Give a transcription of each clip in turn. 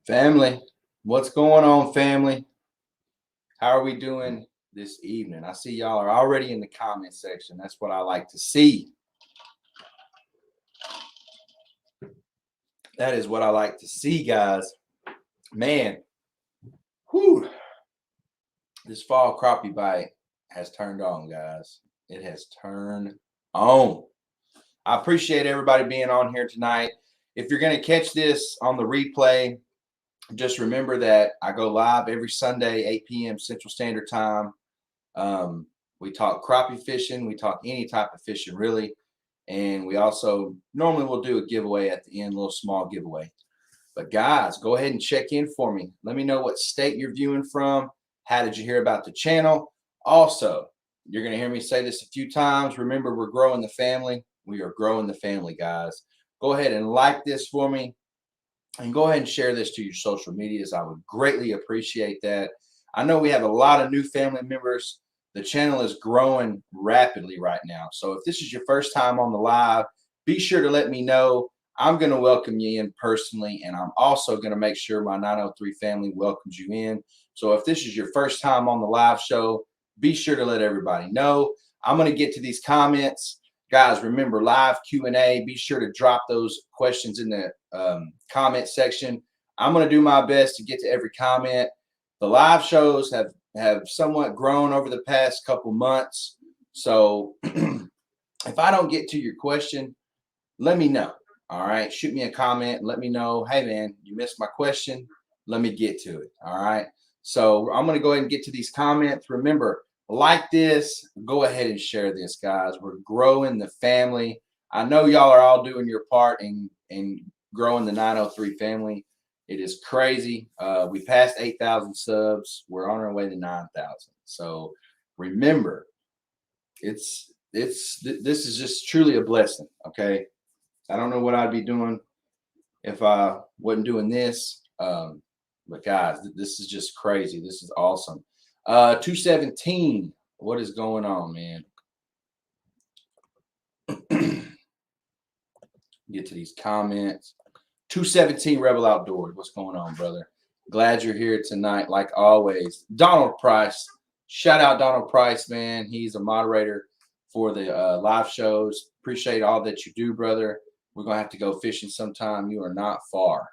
Family, what's going on, family? How are we doing this evening? I see y'all are already in the comment section. That's what I like to see. That is what I like to see, guys. Man, whew, this fall crappie bite has turned on, guys. It has turned on. I appreciate everybody being on here tonight. If you're going to catch this on the replay, just remember that I go live every Sunday, 8 p.m. Central Standard Time. We talk crappie fishing. We talk any type of fishing, really. And we also normally will do a giveaway at the end, a little small giveaway. But guys, go ahead and check in for me. Let me know what state you're viewing from. How did you hear about the channel? Also, you're going to hear me say this a few times. Remember, we're growing the family. We are growing the family, guys. Go ahead and like this for me. And go ahead and share this to your social medias. I would greatly appreciate that. I know we have a lot of new family members. The channel is growing rapidly right now. So if this is your first time on the live, be sure to let me know. I'm going to welcome you in personally, and I'm also going to make sure my 903 family welcomes you in. So if this is your first time on the live show, be sure to let everybody know. I'm going to get to these comments. Guys, remember, live Q&A. Be sure to drop those questions in the comment section. I'm going to do my best to get to every comment. The live shows have somewhat grown over the past couple months. So if I don't get to your question, let me know. All right. Shoot me a comment. Let me know. Hey, man, you missed my question. Let me get to it. All right. So I'm going to go ahead and get to these comments. Remember, like this, go ahead and share this, guys. We're growing the family. I know y'all are all doing your part in growing the 903 family. It is crazy. We passed 8,000 subs. We're on our way to 9,000. So remember, this is just truly a blessing. Okay. I don't know what I'd be doing if I wasn't doing this. But guys, this is just crazy. This is awesome. 217. What is going on, man? Get to these comments. 217 Rebel Outdoors. What's going on, brother? Glad you're here tonight, like always. Donald Price. Shout out Donald Price, man. He's a moderator for the live shows. Appreciate all that you do, brother. We're going to have to go fishing sometime. You are not far.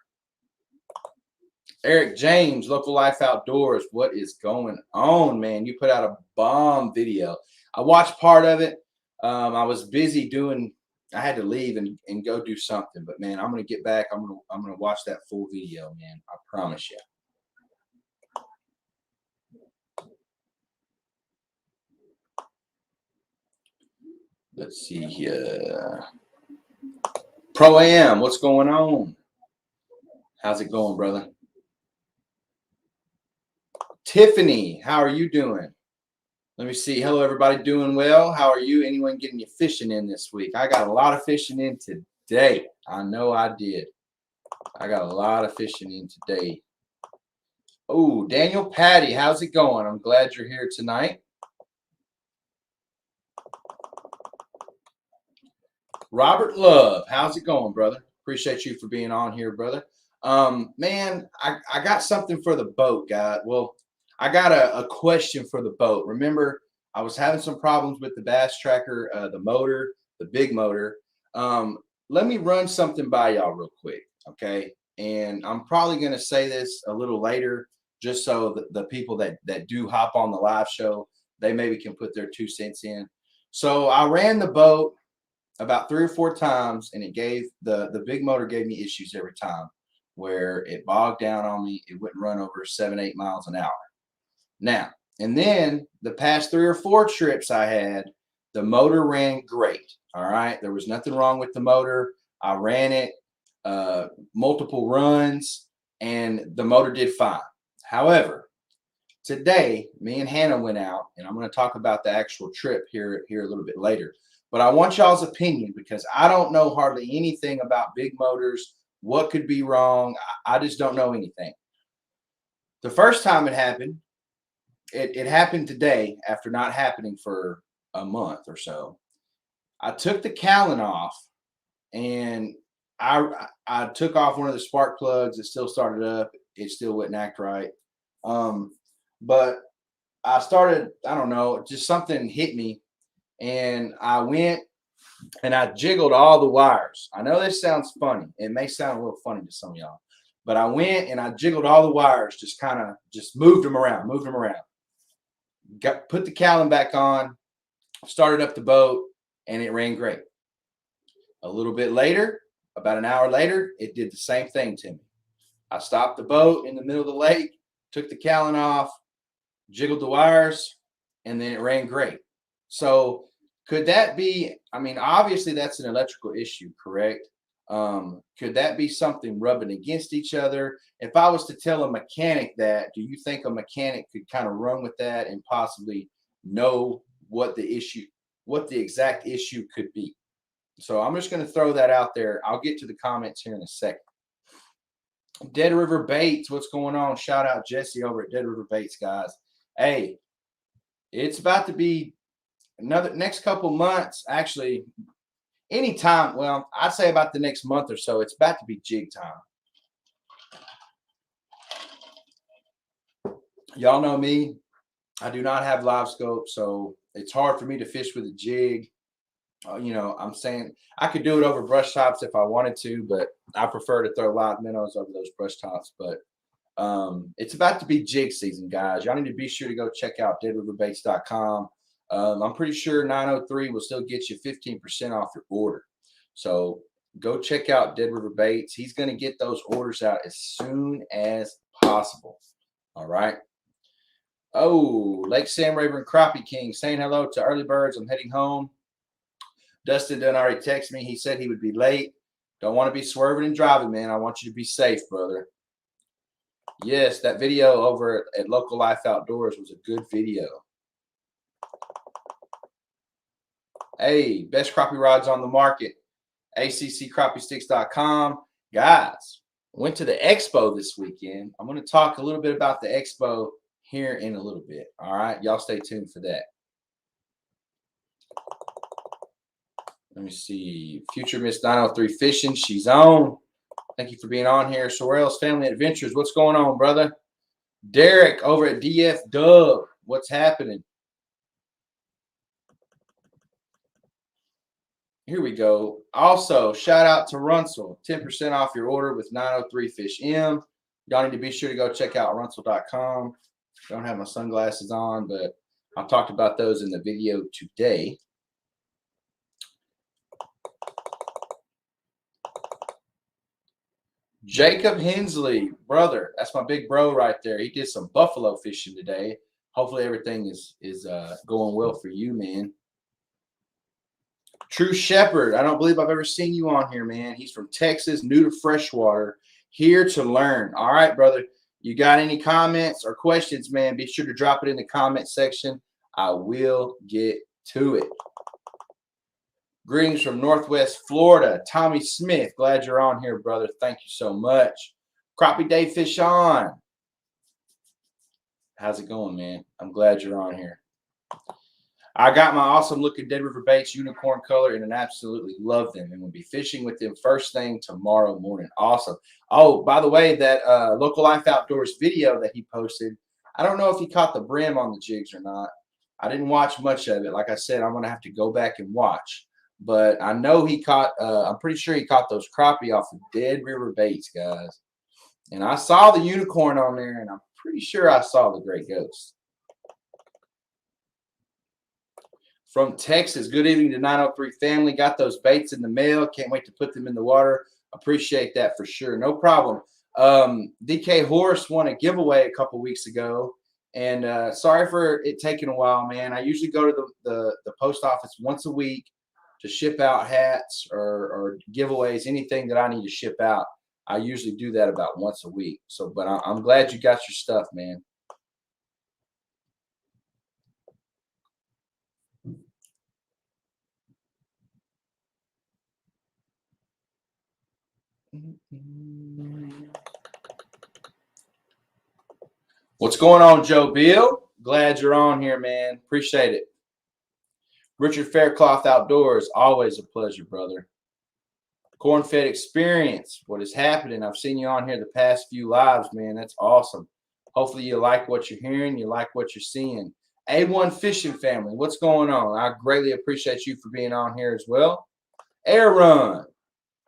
Eric James, Local Life Outdoors. What is going on, man? You put out a bomb video. I watched part of it. I was busy doing, I had to leave and go do something. But, man, I'm going to get back. I'm going to watch that full video, man. I promise you. Let's see here. Pro Am, what's going on? How's it going, brother? Tiffany, how are you doing? Let me see. Hello, everybody. Doing well? How are you? Anyone getting your fishing in this week? I got a lot of fishing in today. I know I did. I got a lot of fishing in today. Oh, Daniel Patty, how's it going? I'm glad you're here tonight. Robert Love, how's it going, brother? Appreciate you for being on here, brother. Man, I got something for the boat, guy. Well, I got a question for the boat. Remember, I was having some problems with the Bass Tracker, the motor, the big motor. Let me run something by y'all real quick, okay? And I'm probably going to say this a little later, just so the people that do hop on the live show, they maybe can put their 2 cents in. So I ran the boat about 3 or 4 times, and it gave the big motor gave me issues every time, where it bogged down on me. It wouldn't run over 7-8 miles an hour. Now, and then the past 3 or 4 trips I had, the motor ran great. All right. There was nothing wrong with the motor. I ran it multiple runs, and the motor did fine. However, today, me and Hannah went out, and I'm going to talk about the actual trip here a little bit later. But I want y'all's opinion, because I don't know hardly anything about big motors. What could be wrong? I just don't know anything. The first time it happened, it happened today after not happening for a month or so. I took the cowling off, and I took off one of the spark plugs. It still started up. it still wouldn't act right. But I started, I don't know, just something hit me, and I went and I jiggled all the wires. I know this sounds funny. It may sound a little funny to some of y'all, but I went and I jiggled all the wires, just kind of just moved them around. Put the cowling back on, started up the boat, and it ran great. A little bit later, about an hour later, it did the same thing to me. I stopped the boat in the middle of the lake, took the cowling off, jiggled the wires, and then it ran great. So could that be, I mean, obviously that's an electrical issue, correct? Could that be something rubbing against each other? If I was to tell a mechanic that, do you think a mechanic could kind of run with that and possibly know what the exact issue could be? So I'm just going to throw that out there. I'll get to the comments here in a second. Dead River Baits, what's going on? Shout out Jesse over at Dead River Baits, guys. Hey, it's about to be next couple months, actually, anytime. Well, I'd say about the next month or so, it's about to be jig time. Y'all know me. I do not have live scope, so it's hard for me to fish with a jig. I'm saying I could do it over brush tops if I wanted to, but I prefer to throw live minnows over those brush tops. But it's about to be jig season, guys. Y'all need to be sure to go check out deadriverbaits.com. I'm pretty sure 903 will still get you 15% off your order. So go check out Dead River Baits. He's going to get those orders out as soon as possible. All right. Oh, Lake Sam Raver and Crappie King saying hello to early birds. I'm heading home. Dustin done already texted me. He said he would be late. Don't want to be swerving and driving, man. I want you to be safe, brother. Yes, that video over at Local Life Outdoors was a good video. Hey, best crappie rods on the market. ACCCrappiesticks.com. Guys, went to the Expo this weekend. I'm going to talk a little bit about the Expo here in a little bit. All right, y'all stay tuned for that. Let me see. Future Miss 903 Fishing. She's on. Thank you for being on here. Sorrell's Family Adventures. What's going on, brother? Derek over at DF Dub. What's happening? Here we go. Also, shout out to Runsell. 10% off your order with 903 Fish M. Y'all need to be sure to go check out runsell.com. Don't have my sunglasses on, but I talked about those in the video today. Jacob Hensley, brother, that's my big bro right there. He did some buffalo fishing today. Hopefully everything is going well for you, man. True Shepherd, I don't believe I've ever seen you on here, man. He's from Texas, new to freshwater, here to learn. All right, brother. You got any comments or questions, man? Be sure to drop it in the comment section. I will get to it. Greetings from Northwest Florida. Tommy Smith, glad you're on here, brother. Thank you so much. Crappie Day Fish On. How's it going, man? I'm glad you're on here. I got my awesome looking Dead River Baits unicorn color and I absolutely love them and we'll be fishing with them first thing tomorrow morning. Awesome. Oh, by the way, that Local Life Outdoors video that he posted, I don't know if he caught the brim on the jigs or not. I didn't watch much of it. Like I said, I'm going to have to go back and watch. But I know he caught, I'm pretty sure he caught those crappie off of Dead River Baits, guys. And I saw the unicorn on there, and I'm pretty sure I saw the gray ghost. From Texas, good evening to 903 family. Got those baits in the mail. Can't wait to put them in the water. Appreciate that for sure. No problem. DK Horse won a giveaway a couple weeks ago. And sorry for it taking a while, man. I usually go to the post office once a week to ship out hats or giveaways, anything that I need to ship out. I usually do that about once a week. So, but I'm glad you got your stuff, man. What's going on, Joe Bill? Glad you're on here, man. Appreciate it. Richard Faircloth Outdoors, always a pleasure, brother. Corn-fed experience. What is happening? I've seen you on here the past few lives, man. That's awesome. Hopefully you like what you're hearing. You like what you're seeing. A1 Fishing Family. What's going on? I greatly appreciate you for being on here as well. Air Run.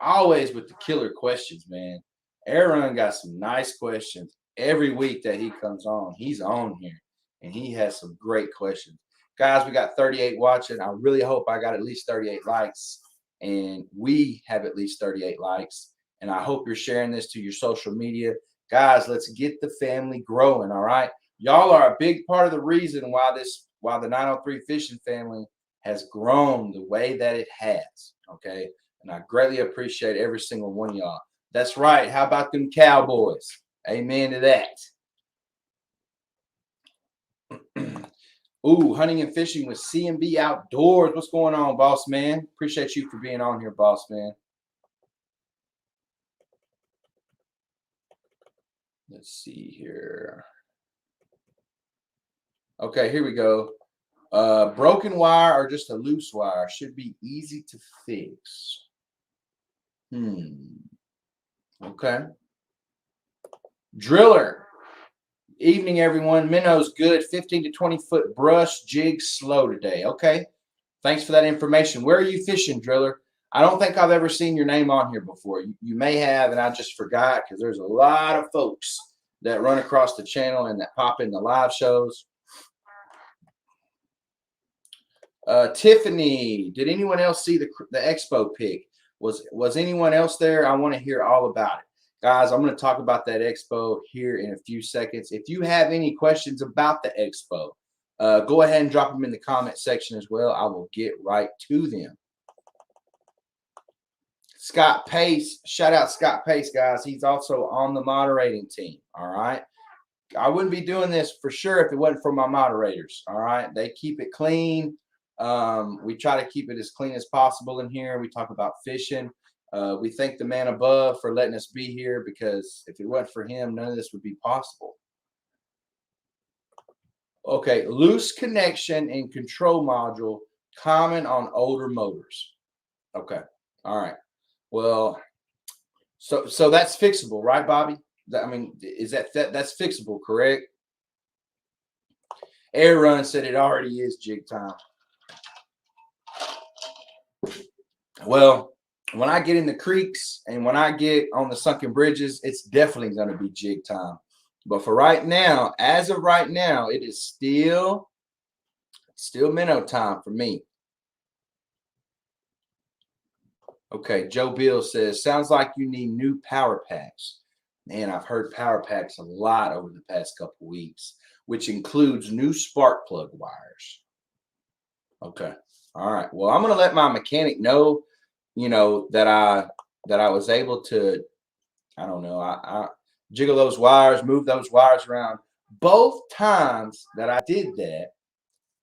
Always with the killer questions, man. Air Run got some nice questions every week that he comes on. He's on here, and he has some great questions. Guys, we got 38 watching. I really hope I got at least 38 likes. And we have at least 38 likes. And I hope you're sharing this to your social media. Guys, let's get the family growing, all right? Y'all are a big part of the reason why the 903 Fishing family has grown the way that it has, okay? And I greatly appreciate every single one of y'all. That's right. How about them Cowboys? Amen to that. Ooh, hunting and fishing with C&B Outdoors. What's going on, boss man? Appreciate you for being on here, boss man. Let's see here. Okay, here we go. Broken wire or just a loose wire should be easy to fix. Okay. Driller. Evening, everyone. Minnow's good. 15 to 20 foot brush jig slow today. Okay. Thanks for that information. Where are you fishing, Driller? I don't think I've ever seen your name on here before. You may have, and I just forgot because there's a lot of folks that run across the channel and that pop in the live shows. Tiffany, did anyone else see the Expo pic? Was anyone else there? I want to hear all about it. Guys, I'm going to talk about that Expo here in a few seconds. If you have any questions about the Expo, go ahead and drop them in the comment section as well. I will get right to them. Scott Pace, shout out Scott Pace, guys. He's also on the moderating team. All right. I wouldn't be doing this for sure if it wasn't for my moderators. All right. They keep it clean. We try to keep it as clean as possible in here. We talk about fishing. We thank the man above for letting us be here, because if it wasn't for him, none of this would be possible. Okay, loose connection and control module common on older motors. Okay, all right. Well, so that's fixable, right, Bobby? I mean, is that's fixable, correct? Air Run said it already is jig time. Well, when I get in the creeks and when I get on the sunken bridges, it's definitely going to be jig time. But for right now, as of right now, it is still minnow time for me. Okay, Joe Bill says, sounds like you need new power packs. Man, I've heard power packs a lot over the past couple weeks, which includes new spark plug wires. Okay. All right. Well, I'm going to let my mechanic know, that I was able to, I don't know, I jiggle those wires, move those wires around. Both times that I did that,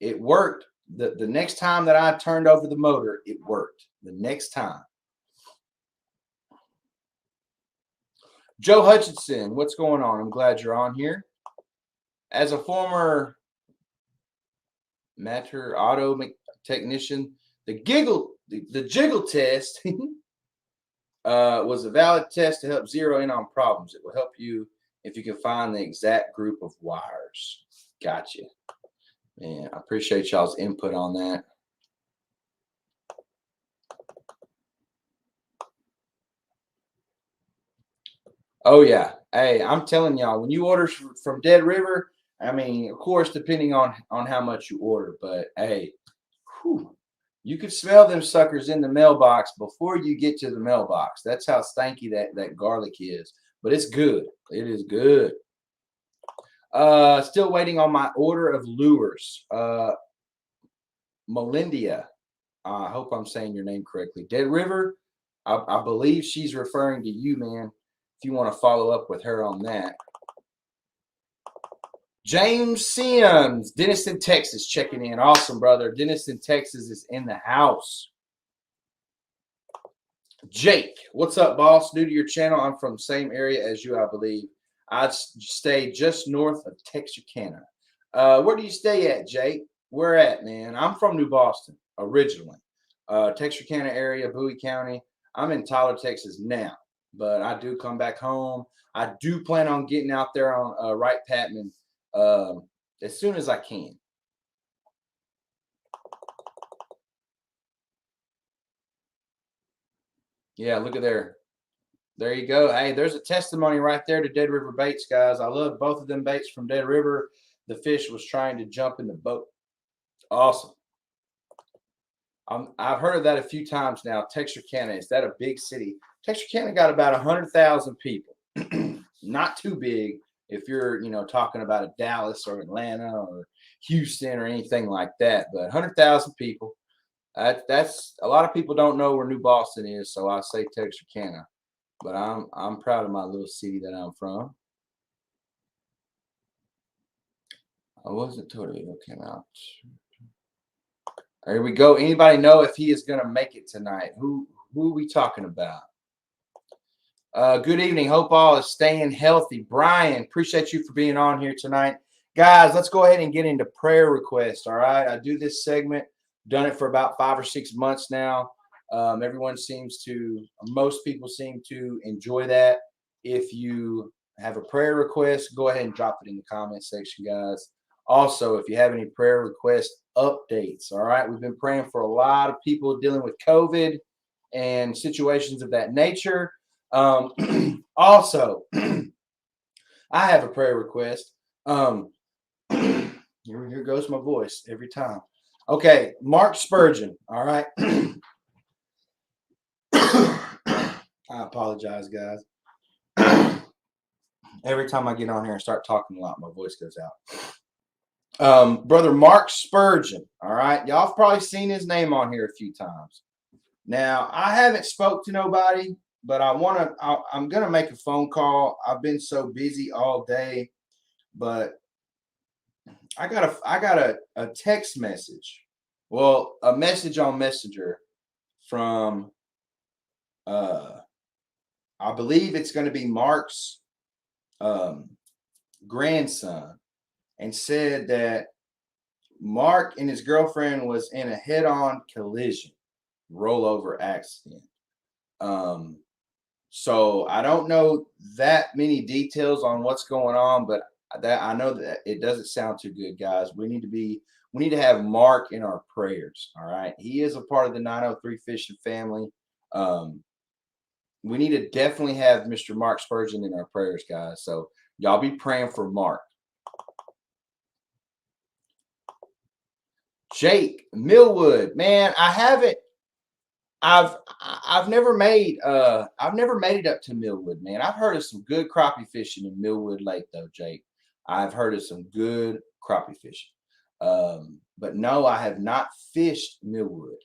it worked. The next time that I turned over the motor, it worked. The next time. Joe Hutchinson, what's going on? I'm glad you're on here. As a former Matter auto technician, the jiggle test was a valid test to help zero in on problems. It will help you if you can find the exact group of wires. Gotcha. Man, I appreciate y'all's input on that. Oh, yeah. Hey, I'm telling y'all, when you order from Dead River, I mean, of course, depending on how much you order, but hey, you could smell them suckers in the mailbox before you get to the mailbox. That's how stanky that garlic is, but it's good. It is good. Still waiting on my order of lures. Melindia, I hope I'm saying your name correctly. Dead River, I believe she's referring to you, man. If you want to follow up with her on that. James Sims, Denniston, Texas, checking in. Awesome, brother. Denniston, Texas is in the house. Jake, what's up, boss? New to your channel. I'm from the same area as you, I believe. I stay just north of Texarkana. Where do you stay at, Jake? Where at, man? I'm from New Boston originally. Texarkana area, Bowie County. I'm in Tyler, Texas now, but I do come back home. I do plan on getting out there on Wright Patman as soon as I can. Yeah, look at there. There you go. Hey, there's a testimony right there to Dead River Baits, guys. I love both of them baits from Dead River. The fish was trying to jump in the boat. Awesome. I've heard of that a few times now. Texarkana, is that a big city? Texarkana got about 100,000 people. Not too big if you're, talking about a Dallas or Atlanta or Houston or anything like that. But 100,000 people. That's a lot of people don't know where New Boston is, so I say Texarkana. But I'm proud of my little city that I'm from. I wasn't totally came out. Here we go. Anybody know if he is going to make it tonight? Who are we talking about? Good evening. Hope all is staying healthy. Brian, appreciate you for being on here tonight. Guys, let's go ahead and get into prayer requests. All right. I do this segment, done it for about 5 or 6 months now. Most people seem to enjoy that. If you have a prayer request, go ahead and drop it in the comment section, guys. Also, if you have any prayer request updates, all right, we've been praying for a lot of people dealing with COVID and situations of that nature. Also, I have a prayer request. Here goes my voice every time. Okay, Mark Spurgeon, all right. I apologize, guys. Every time I get on here and start talking a lot, my voice goes out. Brother Mark Spurgeon, all right. Y'all have probably seen his name on here a few times. Now, I haven't spoke to nobody, but I'm going to make a phone call. I've been so busy all day, but I got a text message. Well, a message on Messenger from, I believe it's going to be Mark's grandson, and said that Mark and his girlfriend was in a head-on collision, rollover accident. So I don't know that many details on what's going on, but that I know that it doesn't sound too good, guys. We need to have Mark in our prayers. All right. He is a part of the 903 Fishing family. We need to definitely have Mr. Mark Spurgeon in our prayers, guys. So y'all be praying for Mark. Jake Millwood, man, I've never made it up to Millwood, man. I've heard of some good crappie fishing in Millwood Lake though, Jake. I've heard of some good crappie fishing. But no, I have not fished Millwood.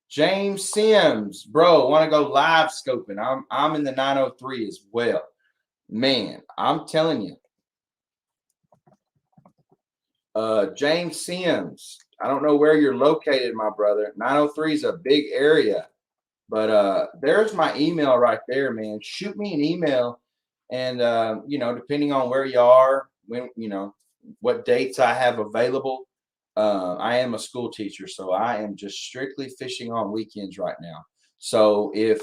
James Sims, bro, want to go live scoping. I'm in the 903 as well. Man, I'm telling you. James Sims, I don't know where you're located, my brother. 903 is a big area, but there's my email right there, man. Shoot me an email, and depending on where you are, when what dates I have available. I am a school teacher, so I am just strictly fishing on weekends right now. So if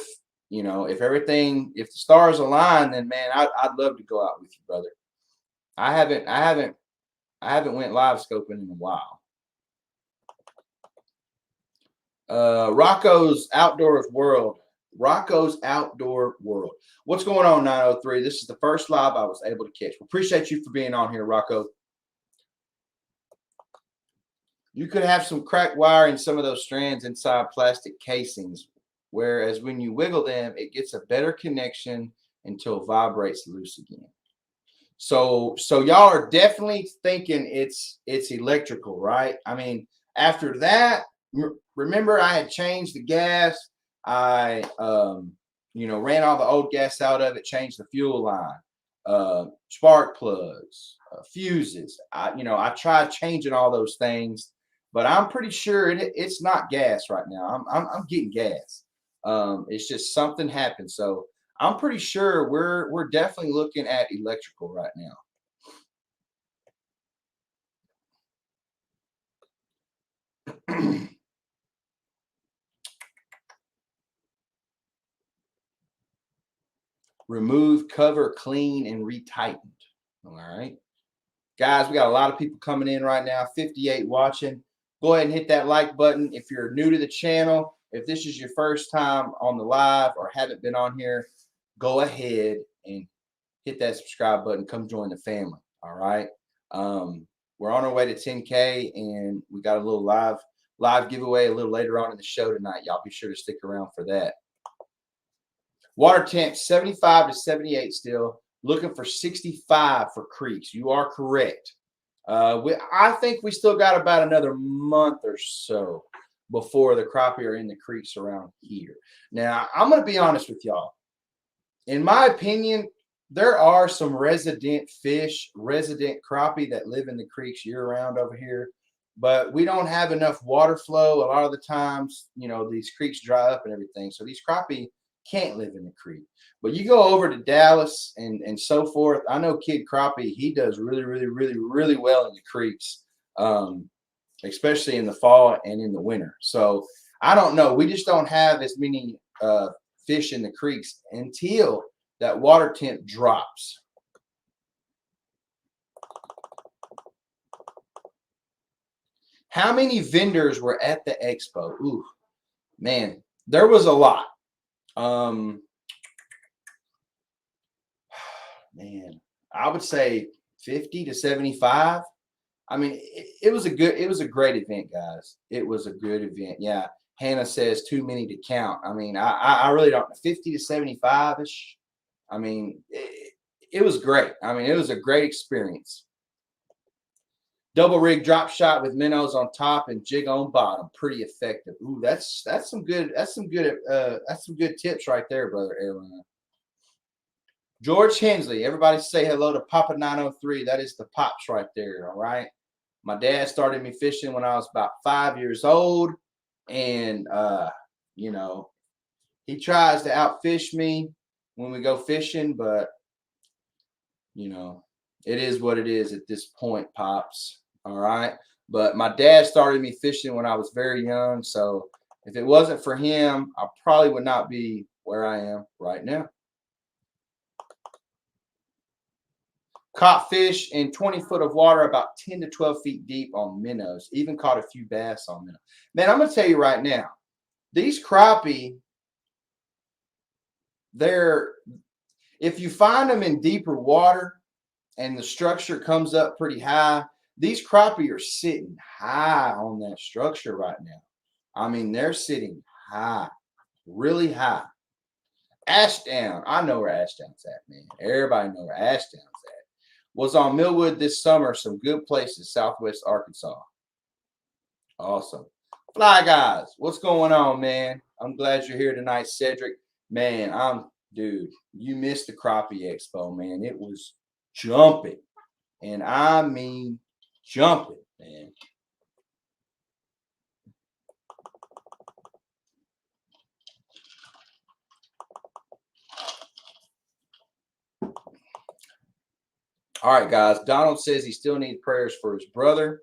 the stars align, then man, I'd love to go out with you, brother. I haven't went live scoping in a while. Rocco's Outdoor World. What's going on, 903? This is the first live I was able to catch. Appreciate you for being on here, Rocco. You could have some cracked wire in some of those strands inside plastic casings, whereas when you wiggle them, it gets a better connection until it vibrates loose again. So y'all are definitely thinking it's electrical, right? I mean, after that, remember I had changed the gas. I ran all the old gas out of it, changed the fuel line, spark plugs, fuses. I tried changing all those things, but I'm pretty sure it's not gas right now. I'm getting gas. It's just something happened. So I'm pretty sure we're definitely looking at electrical right now. remove, cover, clean, and retightened. All right. Guys, we got a lot of people coming in right now, 58 watching. Go ahead and hit that like button. If you're new to the channel, if this is your first time on the live or haven't been on here, go ahead and hit that subscribe button. Come join the family. All right. We're on our way to 10K, and we got a little live giveaway a little later on in the show tonight. Y'all be sure to stick around for that. Water temp 75 to 78 still. Looking for 65 for creeks. You are correct. I think we still got about another month or so before the crappie are in the creeks around here. Now, I'm going to be honest with y'all. In my opinion, there are some resident fish, resident crappie that live in the creeks year-round over here. But we don't have enough water flow. A lot of the times, you know, these creeks dry up and everything. So these crappie can't live in the creek. But you go over to Dallas and so forth. I know Kid Crappie, he does really, really, really, really well in the creeks, especially in the fall and in the winter. So I don't know. We just don't have as many fish in the creeks until that water temp drops. How many vendors were at the expo? Ooh, man, there was a lot. Man, I would say 50 to 75. I mean, it was a great event, guys. It was a good event. Yeah. Hannah says too many to count. I mean, I really don't know. 50 to 75-ish. I mean, it was great. I mean, it was a great experience. Double rig drop shot with minnows on top and jig on bottom. Pretty effective. Ooh, that's some good tips right there, brother Aaron. George Hensley, everybody say hello to Papa 903. That is the Pops right there, all right? My dad started me fishing when I was about 5 years old, and, you know, he tries to outfish me when we go fishing, but, you know, it is what it is at this point, Pops, all right? But my dad started me fishing when I was very young, so if it wasn't for him, I probably would not be where I am right now. Caught fish in 20 foot of water about 10 to 12 feet deep on minnows. Even caught a few bass on minnows. Man, I'm going to tell you right now, these crappie, if you find them in deeper water and the structure comes up pretty high, these crappie are sitting high on that structure right now. I mean, they're sitting high, really high. Ashdown, I know where Ashdown's at, man. Everybody know where Ashdown's at. Was on Millwood this summer. Some good places, Southwest Arkansas. Awesome. Fly guys, what's going on, man? I'm glad you're here tonight, Cedric. Man, dude, you missed the Crappie Expo, man. It was jumping. And I mean jumping, man. All right, guys. Donald says he still needs prayers for his brother.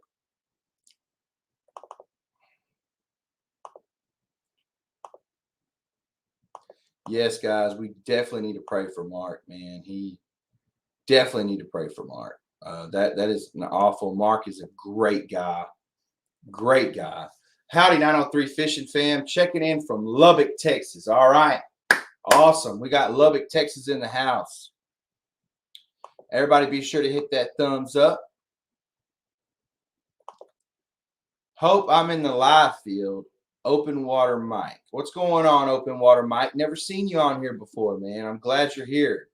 Yes, guys, we definitely need to pray for Mark, man. He definitely need to pray for Mark. That is an awful. Mark is a great guy. Great guy. Howdy, 903 Fishing Fam. Checking in from Lubbock, Texas. All right. Awesome. We got Lubbock, Texas in the house. Everybody be sure to hit that thumbs up. Hope I'm in the live field. Open Water Mike. What's going on, Open Water Mike? Never seen you on here before, man. I'm glad you're here.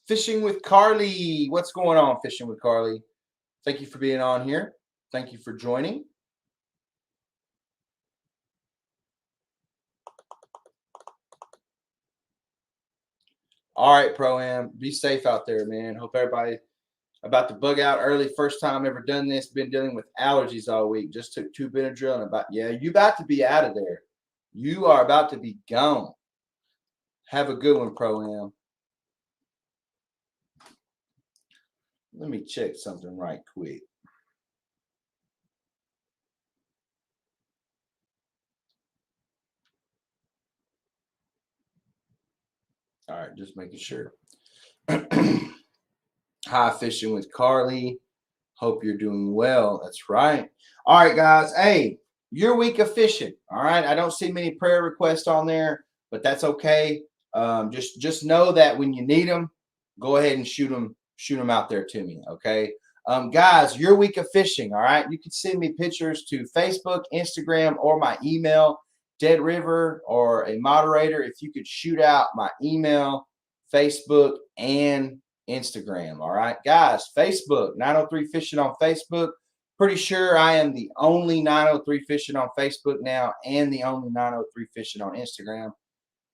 Fishing with Carly. What's going on, Fishing with Carly? Thank you for being on here. Thank you for joining. All right, Pro-Am. Be safe out there, man. Hope everybody about to bug out early. First time ever done this. Been dealing with allergies all week. Just took 2 Benadryl and you about to be out of there. You are about to be gone. Have a good one, Pro-Am. Let me check something right quick. All right, just making sure. Hi, fishing with Carly. Hope you're doing well. That's right. All right, guys. Hey, your week of fishing. All right. I don't see many prayer requests on there, but that's okay. Just know that when you need them, go ahead and shoot them out there to me. Okay. Guys, your week of fishing. All right. You can send me pictures to Facebook, Instagram, or my email, Dead River, or a moderator. If you could shoot out my email, Facebook, and Instagram. All right, guys, Facebook, 903 Fishing on Facebook. Pretty sure I am the only 903 Fishing on Facebook now and the only 903 Fishing on Instagram.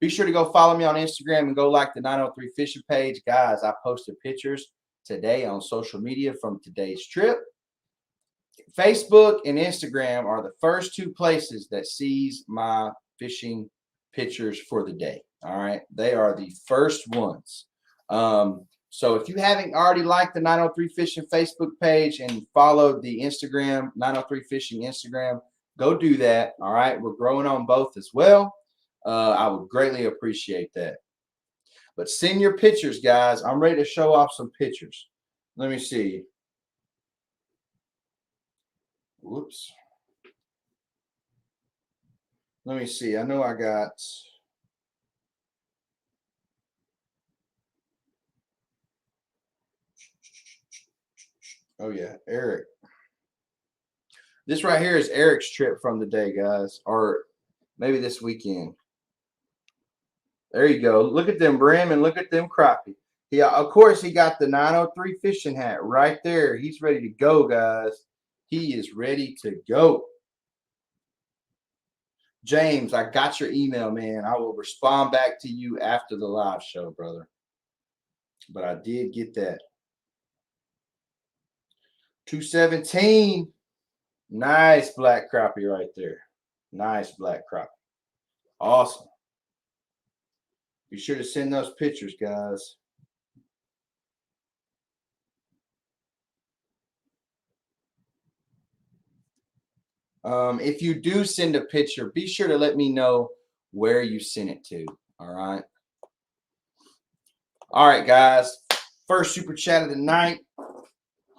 Be sure to go follow me on Instagram and go like the 903 Fishing page. Guys, I posted pictures today on social media from today's trip. Facebook and Instagram are the first two places that sees my fishing pictures for the day. All right, they are the first ones. So if you haven't already liked the 903 Fishing Facebook page and followed the Instagram, 903 Fishing Instagram, go do that. All right. We're growing on both as well. I would greatly appreciate that. But send your pictures, guys. I'm ready to show off some pictures. Let me see. Whoops. Let me see. I know I got... Oh, yeah, Eric. This right here is Eric's trip from the day, guys, or maybe this weekend. There you go. Look at them brim and look at them crappie. Yeah, of course, he got the 903 fishing hat right there. He's ready to go, guys. He is ready to go. James, I got your email, man. I will respond back to you after the live show, brother. But I did get that. 217. Nice black crappie right there. Nice black crappie. Awesome. Be sure to send those pictures, guys. If you do send a picture, be sure to let me know where you sent it to. All right. All right, guys. First super chat of the night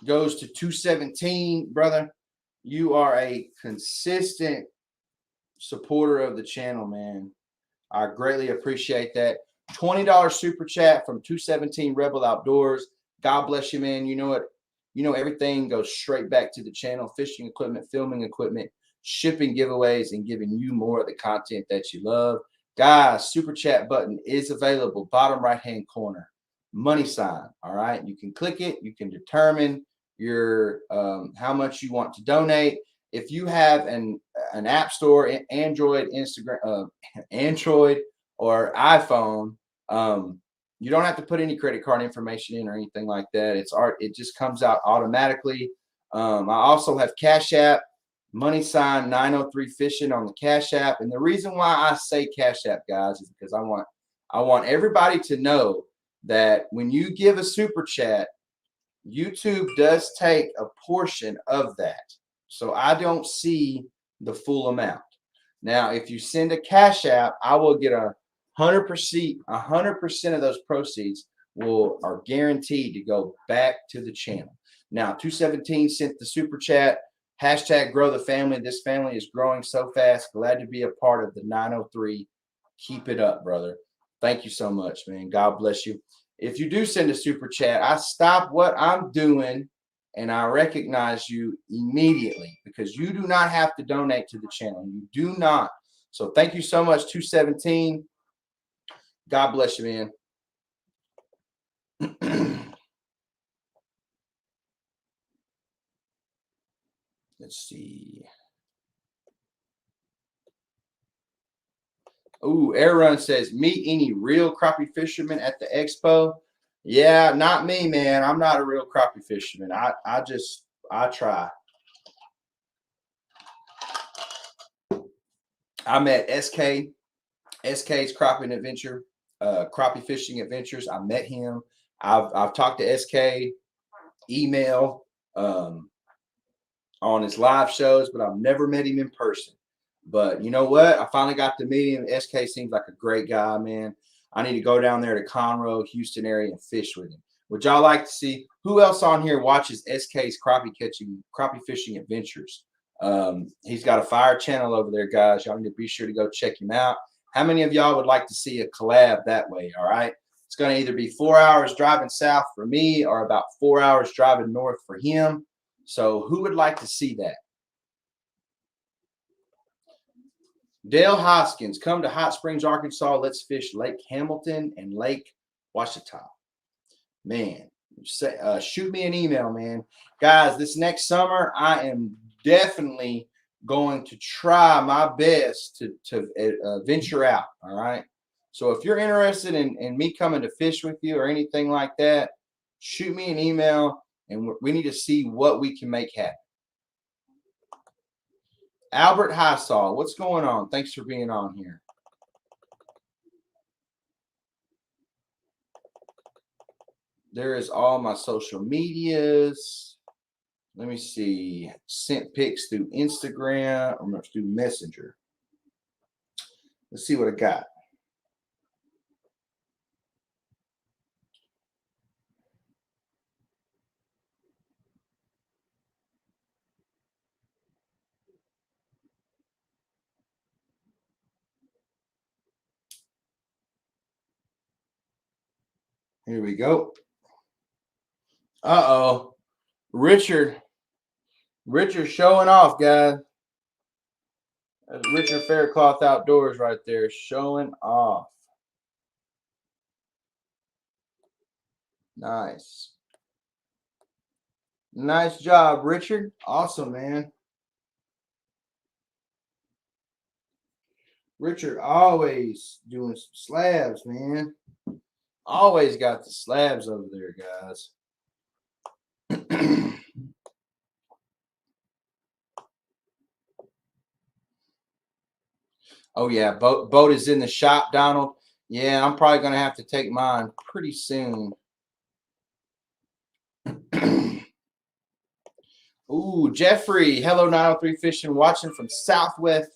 goes to 217, brother. You are a consistent supporter of the channel, man. I greatly appreciate that. $20 super chat from 217 Rebel Outdoors. God bless you, man. You know what? You know, everything goes straight back to the channel. Fishing equipment, filming equipment, shipping giveaways, and giving you more of the content that you love. Guys, super chat button is available. Bottom right-hand corner. Money sign. All right. You can click it. You can determine your how much you want to donate. If you have an app store, Android, Instagram, Android or iPhone, you don't have to put any credit card information in or anything like that. It just comes out automatically. I also have Cash App, money sign 903 Fishing on the Cash App. And the reason why I say Cash App, guys, is because I want everybody to know that when you give a super chat, YouTube does take a portion of that. So I don't see the full amount. Now, if you send a Cash App, I will get 100% of those proceeds are guaranteed to go back to the channel. Now, 217 sent the super chat. Hashtag grow the family. This family is growing so fast. Glad to be a part of the 903. Keep it up, brother. Thank you so much, man. God bless you. If you do send a super chat, I stop what I'm doing and I recognize you immediately because you do not have to donate to the channel. You do not. So thank you so much, 217. God bless you, man. Let's see. Ooh, Air Run says, meet any real crappie fishermen at the expo. Yeah, not me, man. I'm not a real crappie fisherman. I try. I met SK's crappie adventure, crappie fishing adventures. I met him. I've talked to SK, email, on his live shows, but I've never met him in person. But you know what? I finally got to meet him. SK seems like a great guy, man. I need to go down there to Conroe, Houston area and fish with him. Would y'all like to see who else on here watches SK's crappie fishing adventures? He's got a fire channel over there, guys. Y'all need to be sure to go check him out. How many of y'all would like to see a collab that way? All right. It's going to either be 4 hours driving south for me or about 4 hours driving north for him. So who would like to see that? Dale Hoskins, come to Hot Springs, Arkansas. Let's fish Lake Hamilton and Lake Ouachita. Man, shoot me an email, man. Guys, this next summer, I am definitely going to try my best to venture out, all right? So if you're interested in me coming to fish with you or anything like that, shoot me an email, and we need to see what we can make happen. Albert Highsaw, what's going on? Thanks for being on here. There is all my social medias. Let me see. Sent pics through Instagram or through Messenger. Let's see what I got. Here we go. Uh-oh. Richard showing off, guys. That's Richard Faircloth Outdoors right there, showing off. Nice. Nice job, Richard. Awesome, man. Richard always doing some slabs, man. Always got the slabs over there, guys. Oh, yeah. Boat is in the shop, Donald. Yeah, I'm probably going to have to take mine pretty soon. Ooh, Jeffrey. Hello, 903 Fishing. Watching from Southwest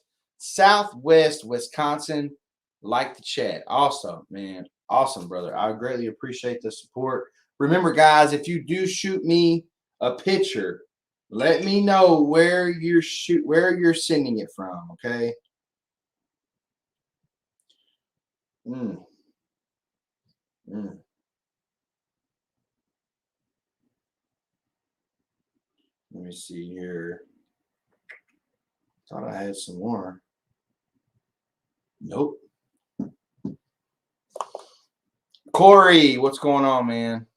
Wisconsin. Like the chat. Awesome, man. Awesome, brother. I greatly appreciate the support. Remember, guys, if you do shoot me a picture, let me know where you're sending it from, okay? Let me see here. Thought I had some more. Nope. Corey, what's going on, man?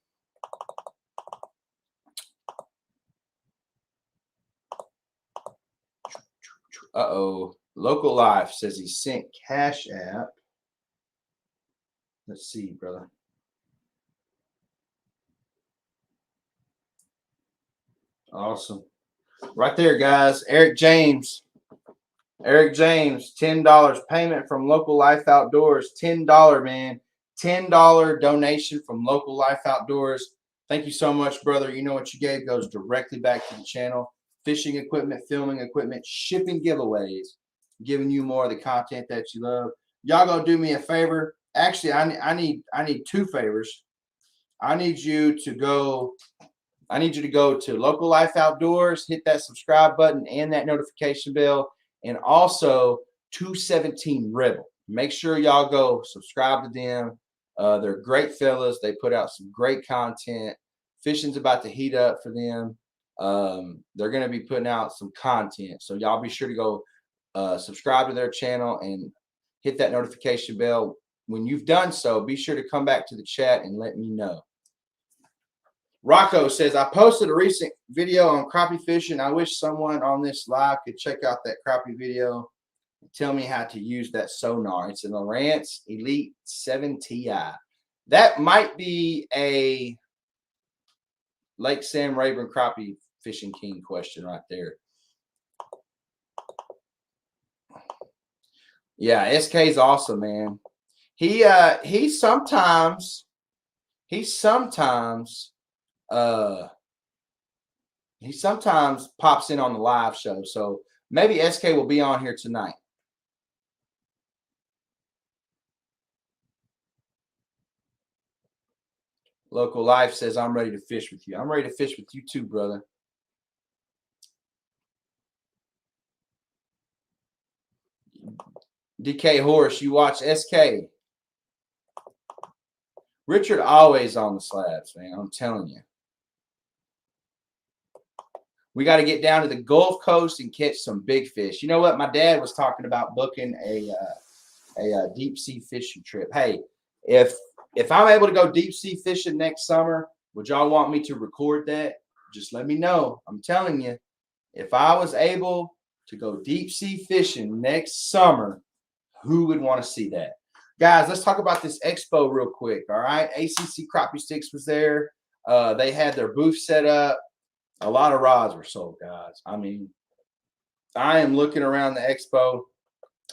Uh-oh. Local Life says he sent Cash App. Let's see, brother. Awesome. Right there, guys. Eric James, $10 payment from Local Life Outdoors. $10, man. $10 donation from Local Life Outdoors. Thank you so much, brother. You know what you gave goes directly back to the channel. Fishing equipment, filming equipment, shipping giveaways, giving you more of the content that you love. Y'all go do me a favor. Actually, I need two favors. I need you to go to Local Life Outdoors, hit that subscribe button and that notification bell, and also 217 Rebel. Make sure y'all go subscribe to them. They're great fellas. They put out some great content. Fishing's about to heat up for them. They're going to be putting out some content. So y'all be sure to go subscribe to their channel and hit that notification bell. When you've done so, be sure to come back to the chat and let me know. Rocco says, I posted a recent video on crappie fishing. I wish someone on this live could check out that crappie video and tell me how to use that sonar. It's an Lowrance Elite 7 Ti. That might be a Lake Sam Rayburn crappie fishing king question right there. Yeah, SK is awesome, man. He sometimes pops in on the live show. So maybe SK will be on here tonight. Local Life says, I'm ready to fish with you. I'm ready to fish with you too, brother. DK Horse, you watch SK. Richard always on the slabs, man. I'm telling you. We got to get down to the Gulf Coast and catch some big fish. You know what? My dad was talking about booking a deep sea fishing trip. Hey, if I'm able to go deep sea fishing next summer, would y'all want me to record that? Just let me know. I'm telling you, if I was able to go deep sea fishing next summer, who would want to see that? Guys, let's talk about this expo real quick. All right. ACC Crappie Sticks was there. They had their booth set up. A lot of rods were sold, guys. I mean, I am looking around the expo.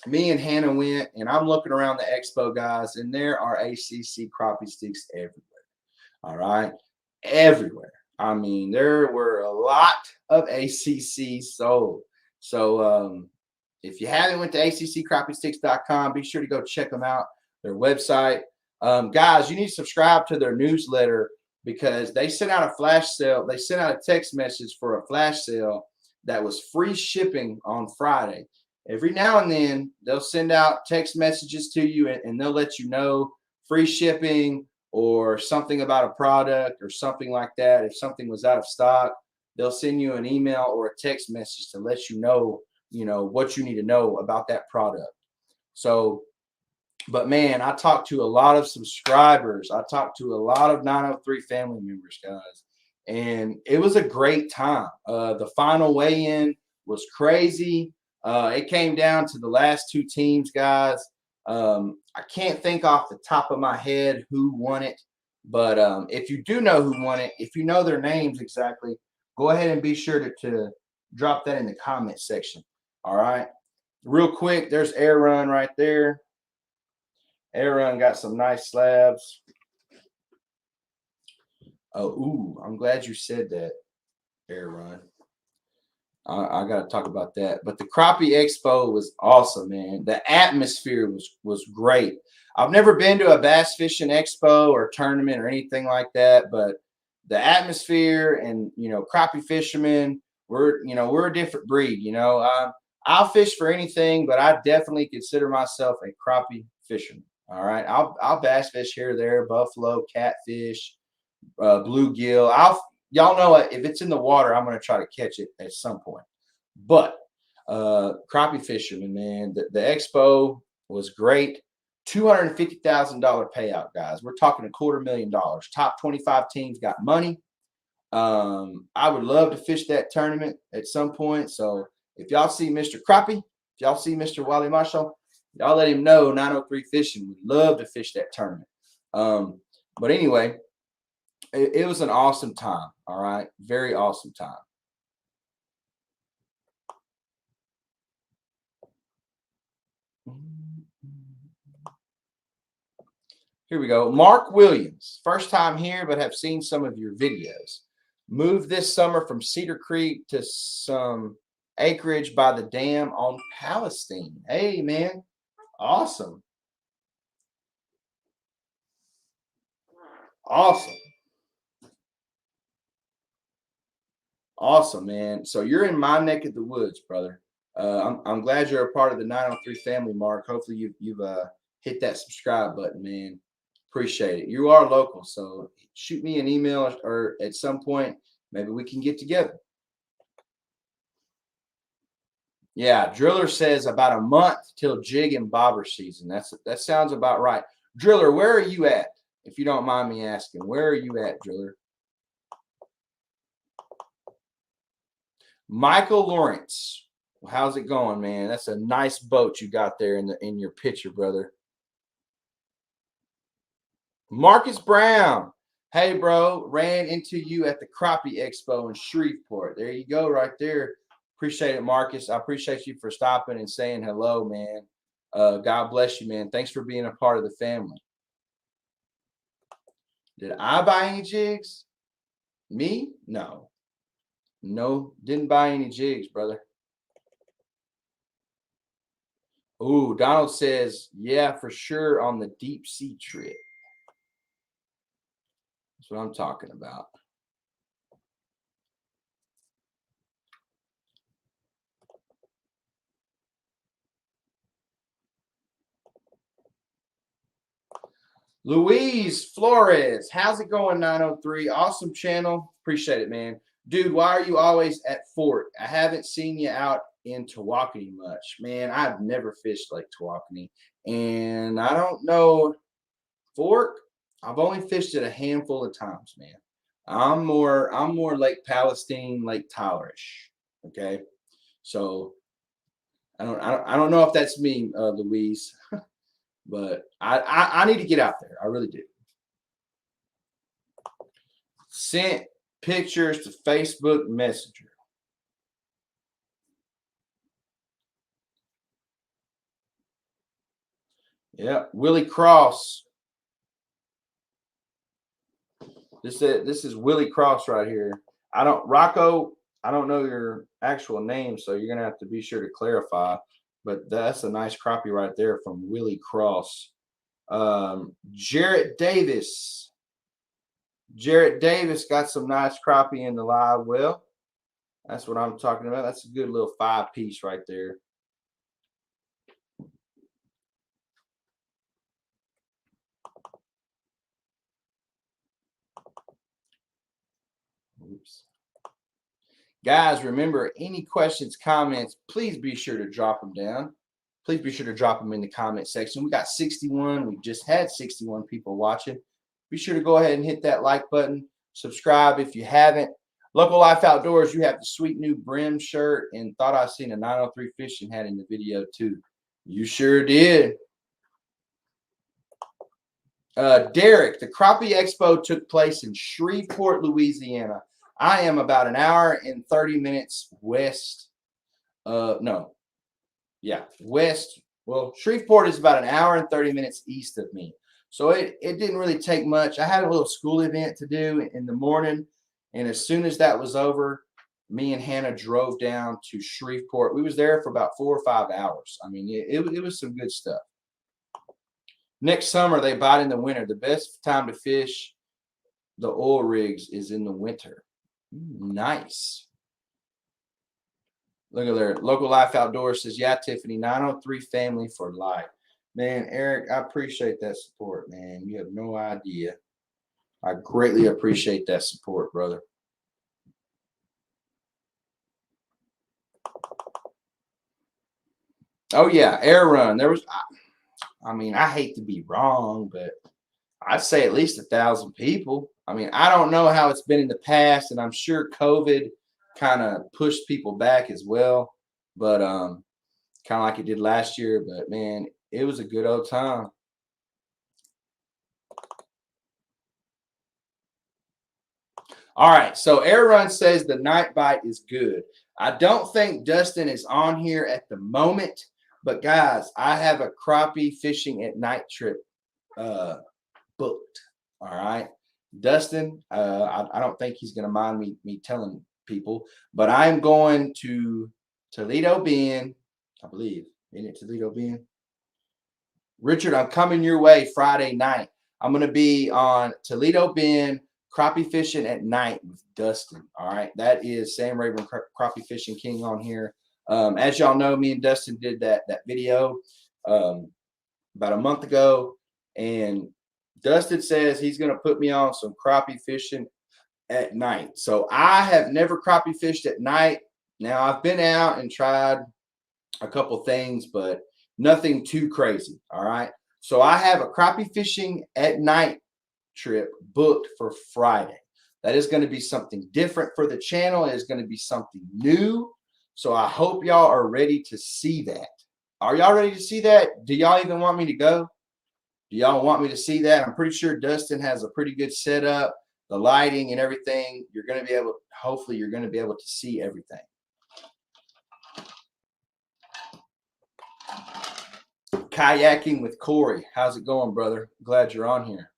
Me and Hannah went, and I'm looking around the expo, guys, and there are ACC Crappie Sticks everywhere. All right. Everywhere. I mean, there were a lot of ACC sold. So if you haven't went to accrappiesticks.com, be sure to go check them out, their website. Guys, you need to subscribe to their newsletter because they sent out a flash sale. They sent out a text message for a flash sale that was free shipping on Friday. Every now and then, they'll send out text messages to you and they'll let you know free shipping or something about a product or something like that. If something was out of stock, they'll send you an email or a text message to let you know what you need to know about that product. So, but man, I talked to a lot of subscribers. I talked to a lot of 903 family members, guys, and it was a great time. The final weigh-in was crazy. It came down to the last two teams, guys. I can't think off the top of my head who won it, but if you do know who won it, if you know their names exactly, go ahead and be sure to drop that in the comment section. All right. Real quick, there's Air Run right there. Air Run got some nice slabs. Oh, ooh, I'm glad you said that, Air Run. I got to talk about that. But the Crappie Expo was awesome, man. The atmosphere was great. I've never been to a bass fishing expo or tournament or anything like that, but the atmosphere and crappie fishermen, we're a different breed. I'll fish for anything, but I definitely consider myself a crappie fisherman. All right, I'll bass fish here or there, buffalo, catfish, bluegill. Y'all know if it's in the water, I'm going to try to catch it at some point. But crappie fisherman, man, the expo was great. $250,000 payout, guys. We're talking $250,000. Top 25 teams got money. I would love to fish that tournament at some point. So if y'all see Mr. Crappie, if y'all see Mr. Wally Marshall, y'all let him know 903 Fishing would love to fish that tournament. But anyway, it was an awesome time. All right. Very awesome time. Here we go. Mark Williams. First time here, but have seen some of your videos. Moved this summer from Cedar Creek to some acreage by the dam on Palestine. Hey, man. Awesome. Awesome. Awesome, man. So you're in my neck of the woods, brother. I'm glad you're a part of the 903 family, Mark. Hopefully you've hit that subscribe button, man. Appreciate it. You are local, so shoot me an email or at some point maybe we can get together. Yeah, Driller says about a month till jig and bobber season. That sounds about right. Driller, where are you at? If you don't mind me asking, where are you at, Driller? Michael Lawrence, well, how's it going, man? That's a nice boat you got there in your picture, brother. Marcus Brown, hey, bro, ran into you at the Crappie Expo in Shreveport. There you go, right there. Appreciate it, Marcus. I appreciate you for stopping and saying hello, man. God bless you, man. Thanks for being a part of the family. Did I buy any jigs? Me? No. No, didn't buy any jigs, brother. Ooh, Donald says, yeah, for sure on the deep sea trip. That's That's what I'm talking about. Luis Flores, how's it going, 903? Awesome channel. Appreciate it, man. Dude, why are you always at Fort? I haven't seen you out in Tawakoni much. Man, I've never fished Lake Tawakoni. And I don't know, Fort, I've only fished it a handful of times, man. I'm more Lake Palestine, Lake Tylerish. Okay. So I don't know if that's me, Louise, but I need to get out there. I really do. Sent pictures to Facebook Messenger. Yeah, Willie Cross. This is Willie Cross right here. Rocco, I don't know your actual name, so you're gonna have to be sure to clarify. But that's a nice crappie right there from Willie Cross. Jarrett Davis. Jarrett Davis got some nice crappie in the live well. That's what I'm talking about. That's a good little 5-piece right there. Oops. Guys, remember, any questions, comments, please be sure to drop them down. Please be sure to drop them in the comment section. We got 61. We just had 61 people watching. Be sure to go ahead and hit that like button. Subscribe if you haven't. Local Life Outdoors, you have the sweet new brim shirt, and thought I seen a 903 fishing hat in the video too. You sure did. Derek, the Crappie Expo took place in Shreveport, Louisiana. I am about an hour and 30 minutes west. West. Well, Shreveport is about an hour and 30 minutes east of me. So it didn't really take much. I had a little school event to do in the morning. And as soon as that was over, me and Hannah drove down to Shreveport. We was there for about 4 or 5 hours. I mean, it was some good stuff. Next summer, they bite in the winter. The best time to fish the oil rigs is in the winter. Nice. Look at there. Local Life Outdoors says, yeah, Tiffany, 903 family for life. Man, Eric, I appreciate that support, man. You have no idea. I greatly appreciate that support, brother. Oh, yeah, air run. There was, I mean, I hate to be wrong, but I'd say at least 1,000 people. I mean, I don't know how it's been in the past, and I'm sure COVID kind of pushed people back as well, but kind of like it did last year. But man, it was a good old time. All right, so Air Run says the night bite is good. I don't think Dustin is on here at the moment, but guys, I have a crappie fishing at night trip booked. All right, Dustin, I don't think he's going to mind me telling people, but I'm going to Toledo Bend, I believe. Isn't it Toledo Bend? Richard, I'm coming your way Friday night. I'm going to be on Toledo Bend crappie fishing at night with Dustin. All right, that is Sam Rayburn, Crappie Fishing King on here. As y'all know, me and Dustin did that video about a month ago, and Dustin says he's going to put me on some crappie fishing at night. So I have never crappie fished at night. Now I've been out and tried a couple things, but nothing too crazy. All right. So I have a crappie fishing at night trip booked for Friday. That is going to be something different for the channel. It is going to be something new. So I hope y'all are ready to see that. Are y'all ready to see that? Do y'all even want me to go? Do y'all want me to see that? I'm pretty sure Dustin has a pretty good setup, the lighting and everything. You're going to be able, hopefully you're going to be able to see everything. Kayaking with Corey. How's it going, brother? Glad you're on here.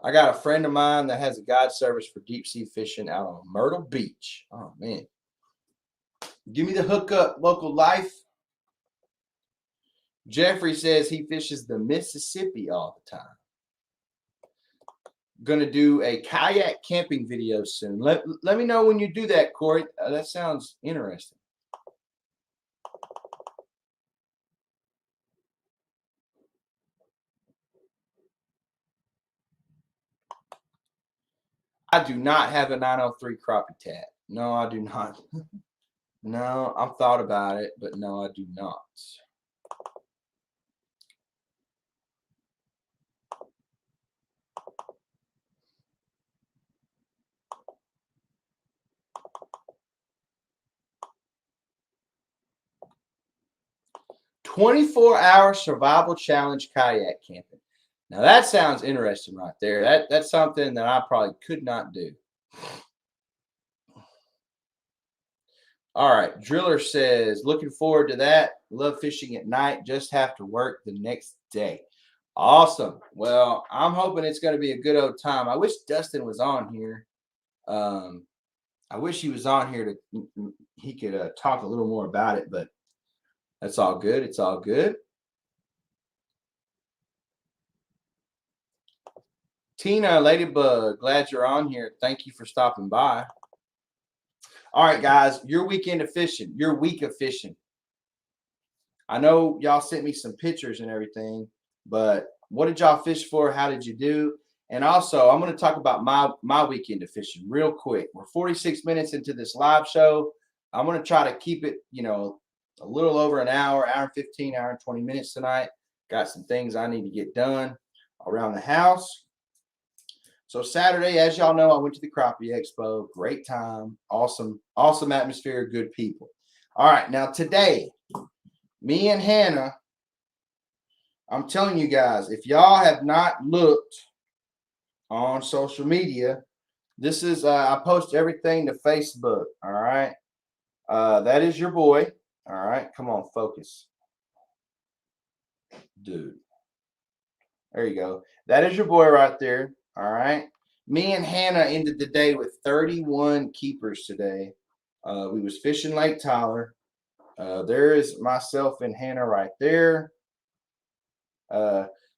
I got a friend of mine that has a guide service for deep sea fishing out on Myrtle Beach. Oh, man. Give me the hookup, Local Life. Jeffrey says he fishes the Mississippi all the time. Going to do a kayak camping video soon. Let me know when you do that, Corey. That sounds interesting. I do not have a 903 crappie tat. No, I do not. No, I've thought about it, but no, I do not. "24-hour survival challenge kayak camping." Now that sounds interesting right there. That's something that I probably could not do. All right, Driller says, looking forward to that. Love fishing at night. Just have to work the next day. Awesome. Well, I'm hoping it's going to be a good old time. I wish Dustin was on here. I wish he was on here to he could talk a little more about it, but that's all good. It's all good. Tina Ladybug, glad you're on here. Thank you for stopping by. All right, guys, your weekend of fishing, your week of fishing. I know y'all sent me some pictures and everything, but what did y'all fish for? How did you do? And also, I'm going to talk about my weekend of fishing real quick. We're 46 minutes into this live show. I'm going to try to keep it, a little over an hour, hour and 15, hour and 20 minutes tonight. Got some things I need to get done around the house. So Saturday, as y'all know, I went to the Crappie Expo. Great time. Awesome atmosphere. Good people. All right. Now today, me and Hannah, I'm telling you guys, if y'all have not looked on social media, this is, I post everything to Facebook. All right. That is your boy. All right. Come on, focus. Dude. There you go. That is your boy right there. All right. Me and Hannah ended the day with 31 keepers today. We was fishing Lake Tyler. There is myself and Hannah right there.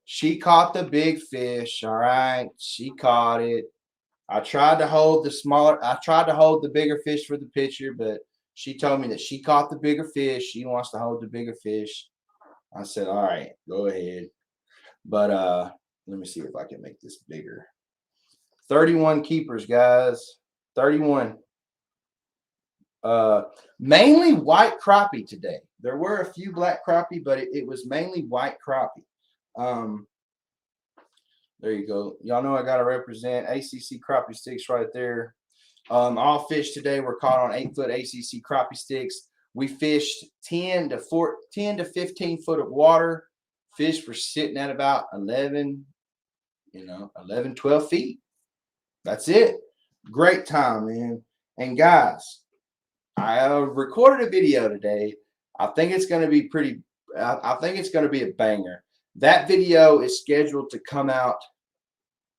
She caught the big fish. All right. She caught it. I tried to hold the bigger fish for the picture, but she told me that she caught the bigger fish. She wants to hold the bigger fish. I said, all right, go ahead. But let me see if I can make this bigger. 31 keepers, guys. 31. Mainly white crappie today. There were a few black crappie, but it was mainly white crappie. There you go. Y'all know I got to represent ACC crappie sticks right there. All fish today were caught on 8-foot ACC crappie sticks. We fished 10 to 15 foot of water. Fish were sitting at about 11, 12 feet. That's it. Great time, man. And guys, I recorded a video today. I think it's going to be I think it's going to be a banger. That video is scheduled to come out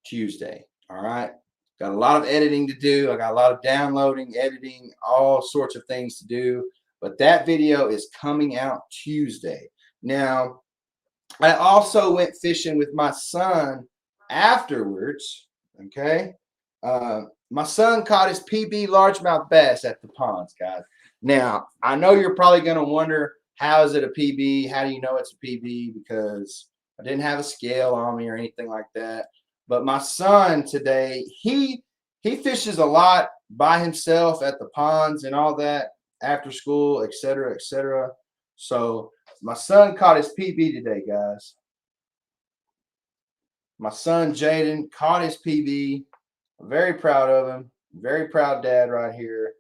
Tuesday. All right. Got a lot of editing to do. I got a lot of downloading, editing, all sorts of things to do. But that video is coming out Tuesday. Now, I also went fishing with my son afterwards. Okay. My son caught his PB largemouth bass at the ponds, guys. Now, I know you're probably going to wonder, how is it a PB? How do you know it's a PB? Because I didn't have a scale on me or anything like that. But my son today, he fishes a lot by himself at the ponds and all that after school, et cetera, et cetera. So my son caught his PB today, guys. My son Jaden caught his PB. I'm very proud of him. Very proud dad right here.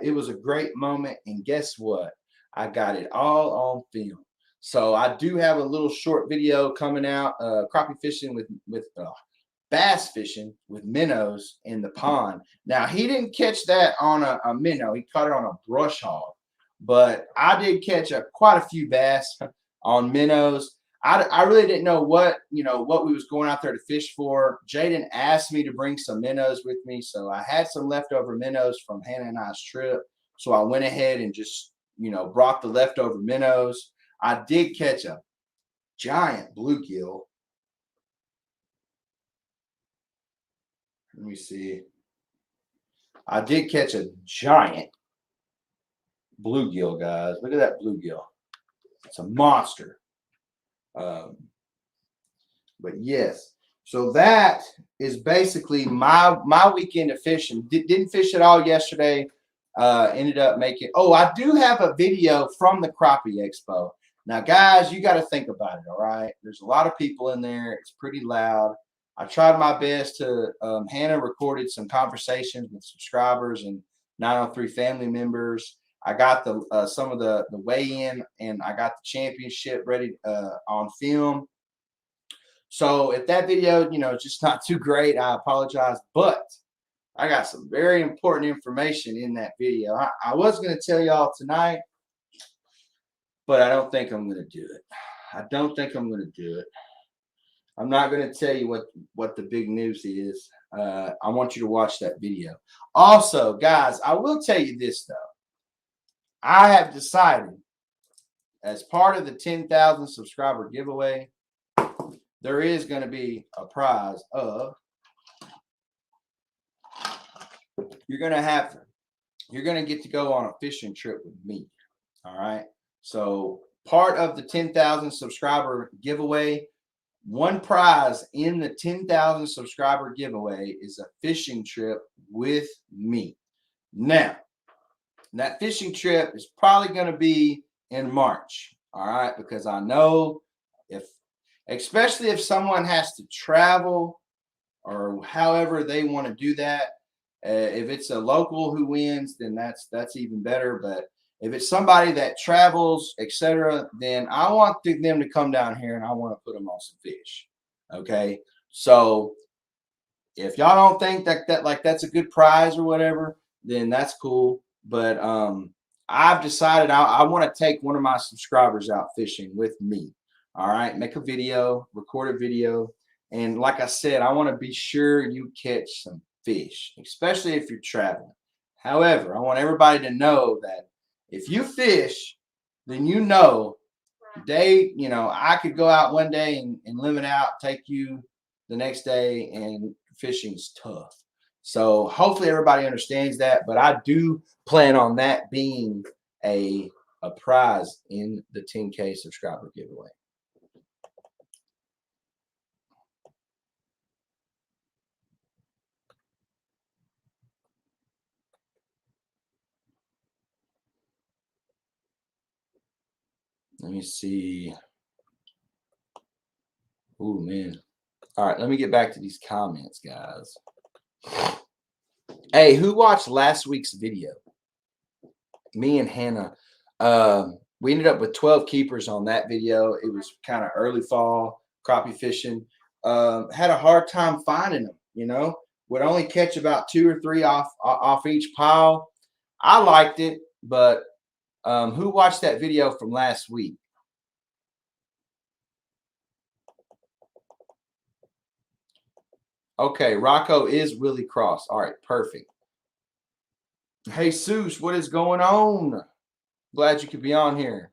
It was a great moment. And guess what? I got it all on film. So I do have a little short video coming out, crappie fishing with bass fishing with minnows in the pond. Now, he didn't catch that on a minnow. He caught it on a brush hog. But I did catch quite a few bass on minnows. I really didn't know what we was going out there to fish for. Jaden asked me to bring some minnows with me, so I had some leftover minnows from Hannah and I's trip. So I went ahead and just brought the leftover minnows. I did catch a giant bluegill. Let me see. I did catch a giant bluegill, guys. Look at that bluegill. It's a monster. But yes, so that is basically my weekend of fishing. Didn't fish at all yesterday. Ended up making. Oh, I do have a video from the Crappie Expo. Now, guys, you got to think about it. All right, there's a lot of people in there. It's pretty loud. I tried my best to. Hannah recorded some conversations with subscribers and 903 family members. I got the some of the weigh-in, and I got the championship ready on film. So if that video, is just not too great, I apologize. But I got some very important information in that video. I was going to tell y'all tonight, but I don't think I'm going to do it. I don't think I'm going to do it. I'm not going to tell you what the big news is. I want you to watch that video. Also, guys, I will tell you this, though. I have decided, as part of the 10,000 subscriber giveaway, there is going to be a prize of, you're going to get to go on a fishing trip with me. All right. So part of the 10,000 subscriber giveaway, one prize in the 10,000 subscriber giveaway is a fishing trip with me. Now, that fishing trip is probably going to be in March. All right. Because I know especially if someone has to travel or however they want to do that. If it's a local who wins, then that's even better. But if it's somebody that travels, etc., then I want them to come down here and I want to put them on some fish. Okay. So if y'all don't think that's a good prize or whatever, then that's cool. But I've decided I want to take one of my subscribers out fishing with me. All right, make a video, record a video. And like I said, I want to be sure you catch some fish, especially if you're traveling. However, I want everybody to know that if you fish, then I could go out one day and limit out, take you the next day, and fishing's tough. So hopefully everybody understands that. But I do plan on that being a prize in the 10K subscriber giveaway. Let me see. Oh, man. All right, let me get back to these comments, guys. Hey, who watched last week's video? Me and Hannah. We ended up with 12 keepers on that video. It was kind of early fall, crappie fishing. Had a hard time finding them, Would only catch about 2 or 3 off each pile. I liked it, but who watched that video from last week? Okay, Rocco is Willie Cross. All right, perfect. Hey, Seuss, what is going on? Glad you could be on here.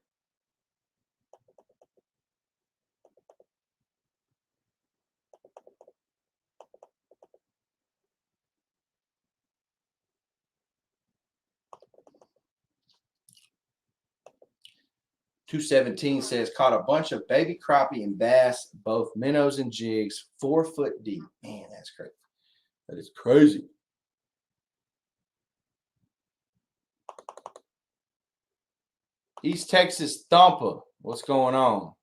$217 says, caught a bunch of baby crappie and bass, both minnows and jigs, 4 foot deep. Man, that's crazy. That is crazy. East Texas Thumper. What's going on?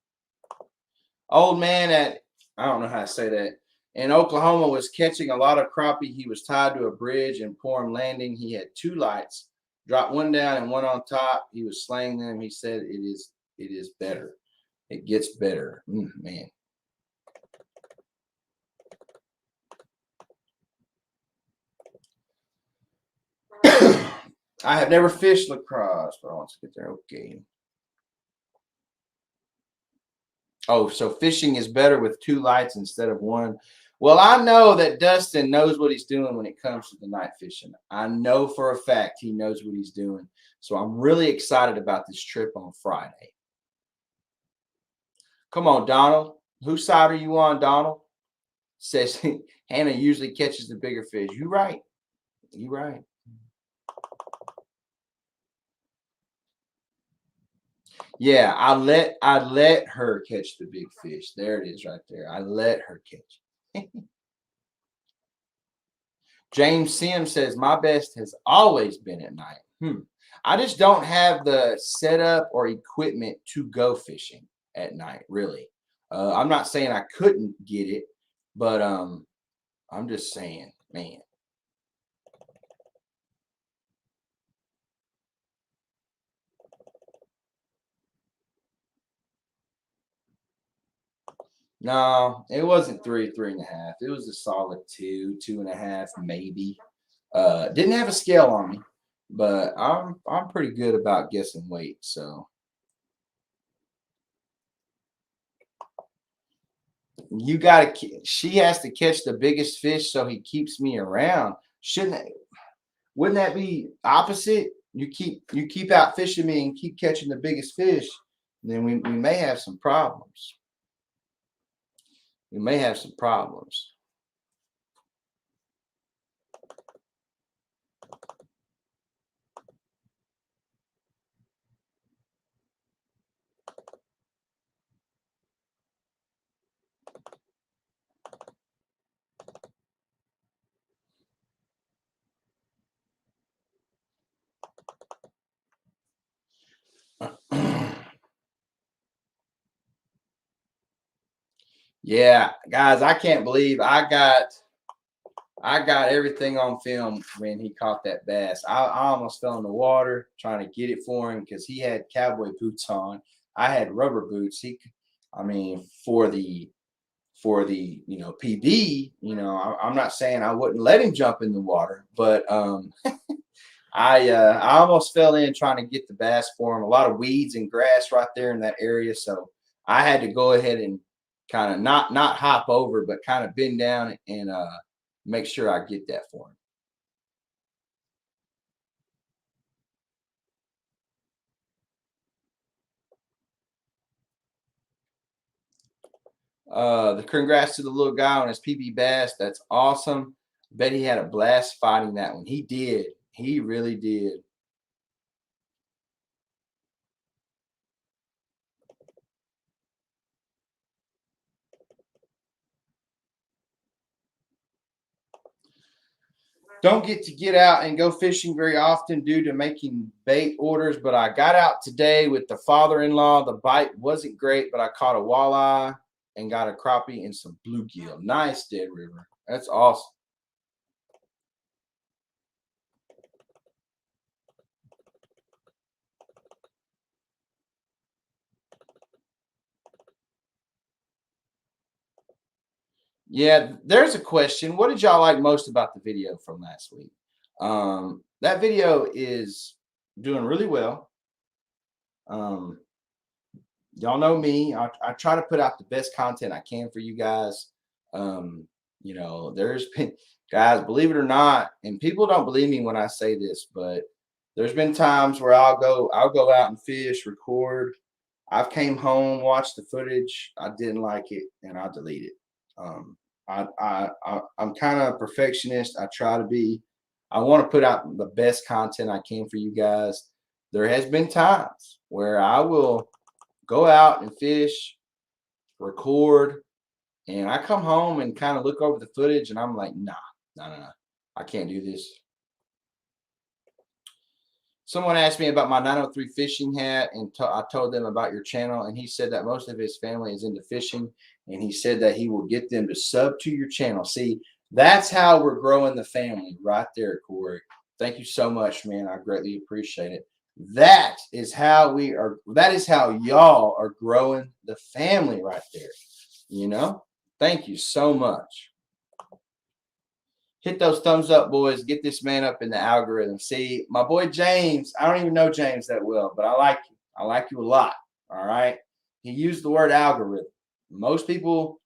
Old man I don't know how to say that, in Oklahoma was catching a lot of crappie. He was tied to a bridge in Porham Landing. He had 2 lights, dropped one down and one on top. He was slaying them. He said it is better. It gets better. Man. I have never fished lacrosse, but I want to get there. Okay. Oh, so fishing is better with 2 lights instead of 1. Well, I know that Dustin knows what he's doing when it comes to the night fishing. I know for a fact he knows what he's doing. So I'm really excited about this trip on Friday. Come on, Donald. Whose side are you on, Donald? Says Hannah usually catches the bigger fish. You right. You right. Yeah, I let her catch the big fish. There it is right there. I let her catch. James Sims says my best has always been at night. I just don't have the setup or equipment to go fishing at night, really. I'm not saying I couldn't get it, but I'm just saying, man. No, it wasn't three and a half. It was a solid 2.5, maybe. Didn't have a scale on me, but I'm pretty good about guessing weight. So you got to. She has to catch the biggest fish, so he keeps me around. Shouldn't that, wouldn't that be opposite? You keep out fishing me and keep catching the biggest fish, then we may have some problems. We may have some problems. Yeah, guys, I can't believe I got everything on film when he caught that bass. I almost fell in the water trying to get it for him because he had cowboy boots on. I had rubber boots. I mean, for the PB, I'm not saying I wouldn't let him jump in the water, but I almost fell in trying to get the bass for him. A lot of weeds and grass right there in that area, so I had to go ahead and kind of not hop over, but kind of bend down and make sure I get that for him. The congrats to the little guy on his PB bass. That's awesome. Bet he had a blast fighting that one. He did. He really did. Don't get out and go fishing very often due to making bait orders, but I got out today with the father-in-law. The bite wasn't great, but I caught a walleye and got a crappie and some bluegill. Nice, Dead River. That's awesome. Yeah, there's a question. What did y'all like most about the video from last week? That video is doing really well. Um, y'all know me. I try to put out the best content I can for you guys. There's been guys, believe it or not, and people don't believe me when I say this, but there's been times where I'll go out and fish, record. I've came home, watched the footage. I didn't like it, and I delete it. I'm kind of a perfectionist. I try to be. I want to put out the best content I can for you guys. There has been times where I will go out and fish, record, and I come home and kind of look over the footage, and I'm like, nah, no, no, no, I can't do this. Someone asked me about my 903 fishing hat, and I told them about your channel, and he said that most of his family is into fishing, and he said that he will get them to sub to your channel. See, that's how we're growing the family right there, Corey. Thank you so much, man. I greatly appreciate it. That is how we are. That is how y'all are growing the family right there. Thank you so much. Hit those thumbs up, boys. Get this man up in the algorithm. See, my boy James, I don't even know James that well, but I like you. I like you a lot. All right. He used the word algorithm. Most people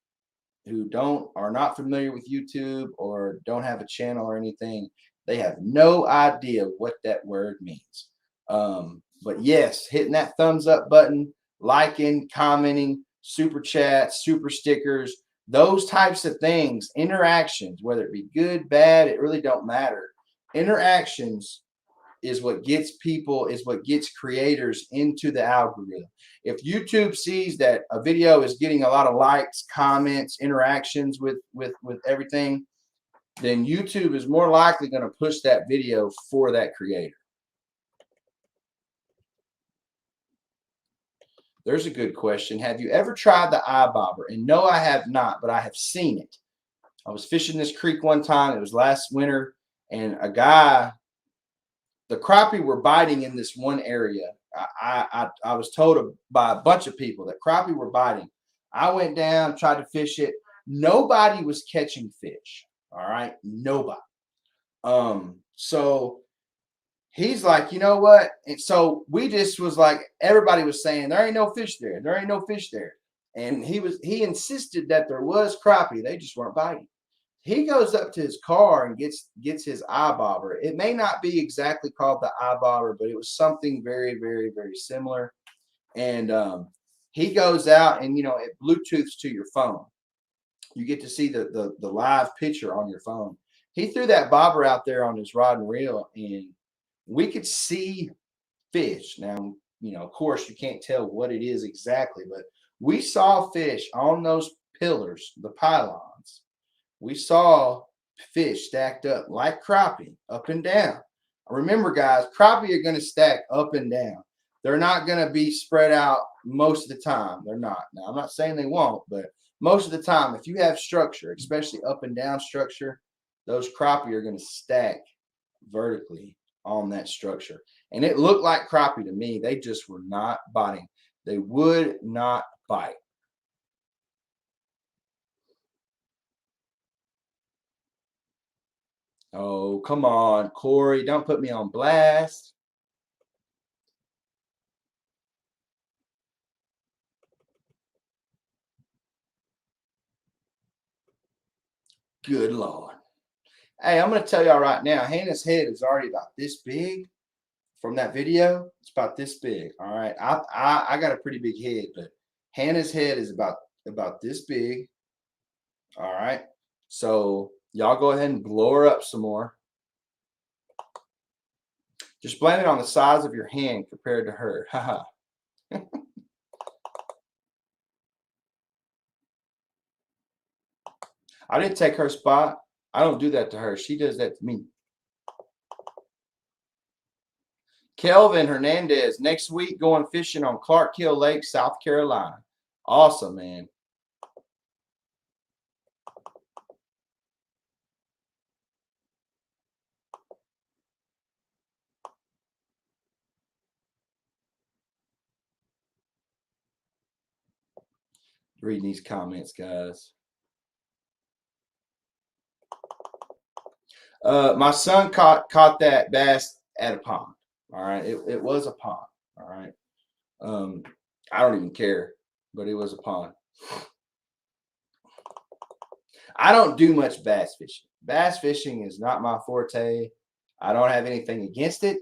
who are not familiar with YouTube or don't have a channel or anything, they have no idea what that word means. But yes, hitting that thumbs up button, liking, commenting, super chats, super stickers, those types of things, interactions, whether it be good, bad, it really don't matter. Interactions is what gets people, is what gets creators into the algorithm. If YouTube sees that a video is getting a lot of likes, comments, interactions with everything, then YouTube is more likely going to push that video for that creator. There's a good question. Have you ever tried the eye bobber? And no, I have not, but I have seen it. I was fishing this creek one time. It was last winter, and a guy, the crappie were biting in this one area. I was told by a bunch of people that crappie were biting. I went down, tried to fish it. Nobody was catching fish. All right, nobody. So he's like, you know what? And so we just was like, everybody was saying there ain't no fish there. There ain't no fish there. And he insisted that there was crappie. They just weren't biting. He goes up to his car and gets his eye bobber. It may not be exactly called the eye bobber, but it was something very, very, very similar. And he goes out and, it Bluetooths to your phone. You get to see the live picture on your phone. He threw that bobber out there on his rod and reel, and we could see fish. Now, of course, you can't tell what it is exactly, but we saw fish on those pillars, the pylons. We saw fish stacked up like crappie, up and down. Remember, guys, crappie are going to stack up and down. They're not going to be spread out most of the time. They're not. Now, I'm not saying they won't, but most of the time, if you have structure, especially up and down structure, those crappie are going to stack vertically on that structure. And it looked like crappie to me. They just were not biting. They would not bite. Oh, come on, Corey. Don't put me on blast. Good Lord. Hey, I'm going to tell y'all right now, Hannah's head is already about this big from that video. It's about this big. All right. I got a pretty big head, but Hannah's head is about this big. All right. So y'all go ahead and blow her up some more. Just blame it on the size of your hand compared to her. Haha. I didn't take her spot. I don't do that to her. She does that to me. Kelvin Hernandez, next week going fishing on Clark Hill Lake, South Carolina. Awesome, man. Reading these comments, guys. My son caught that bass at a pond. All right. It was a pond. All right. I don't even care, but it was a pond. I don't do much bass fishing. Bass fishing is not my forte. I don't have anything against it.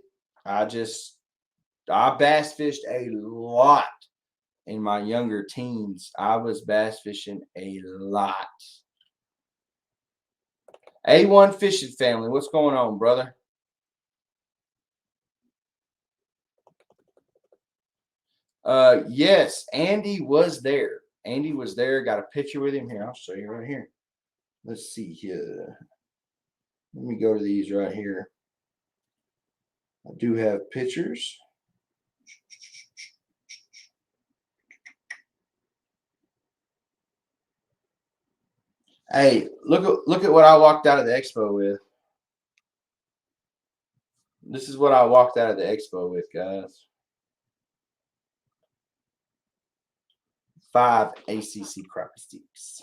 I bass fished a lot in my younger teens. I was bass fishing a lot. A1 Fishing Family, what's going on, brother? Yes, Andy was there. Andy was there. Got a picture with him here. I'll show you right here. Let's see here. Let me go to these right here. I do have pictures. Hey, look at what I walked out of the expo with. This is what I walked out of the expo with, guys. 5 ACC crappie sticks.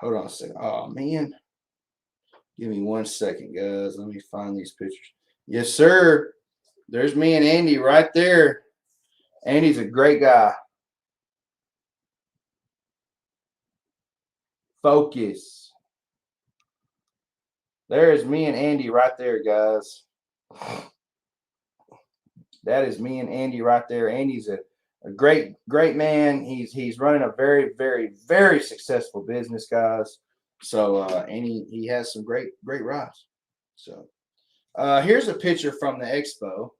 Hold on a second. Oh, man. Give me 1 second, guys. Let me find these pictures. Yes, sir. There's me and Andy right there. Andy's a great guy. Focus. There's me and Andy right there, guys. That is me and Andy right there. Andy's A great man. He's running a very, very, very successful business, guys. So and he has some great rides. So here's a picture from the expo.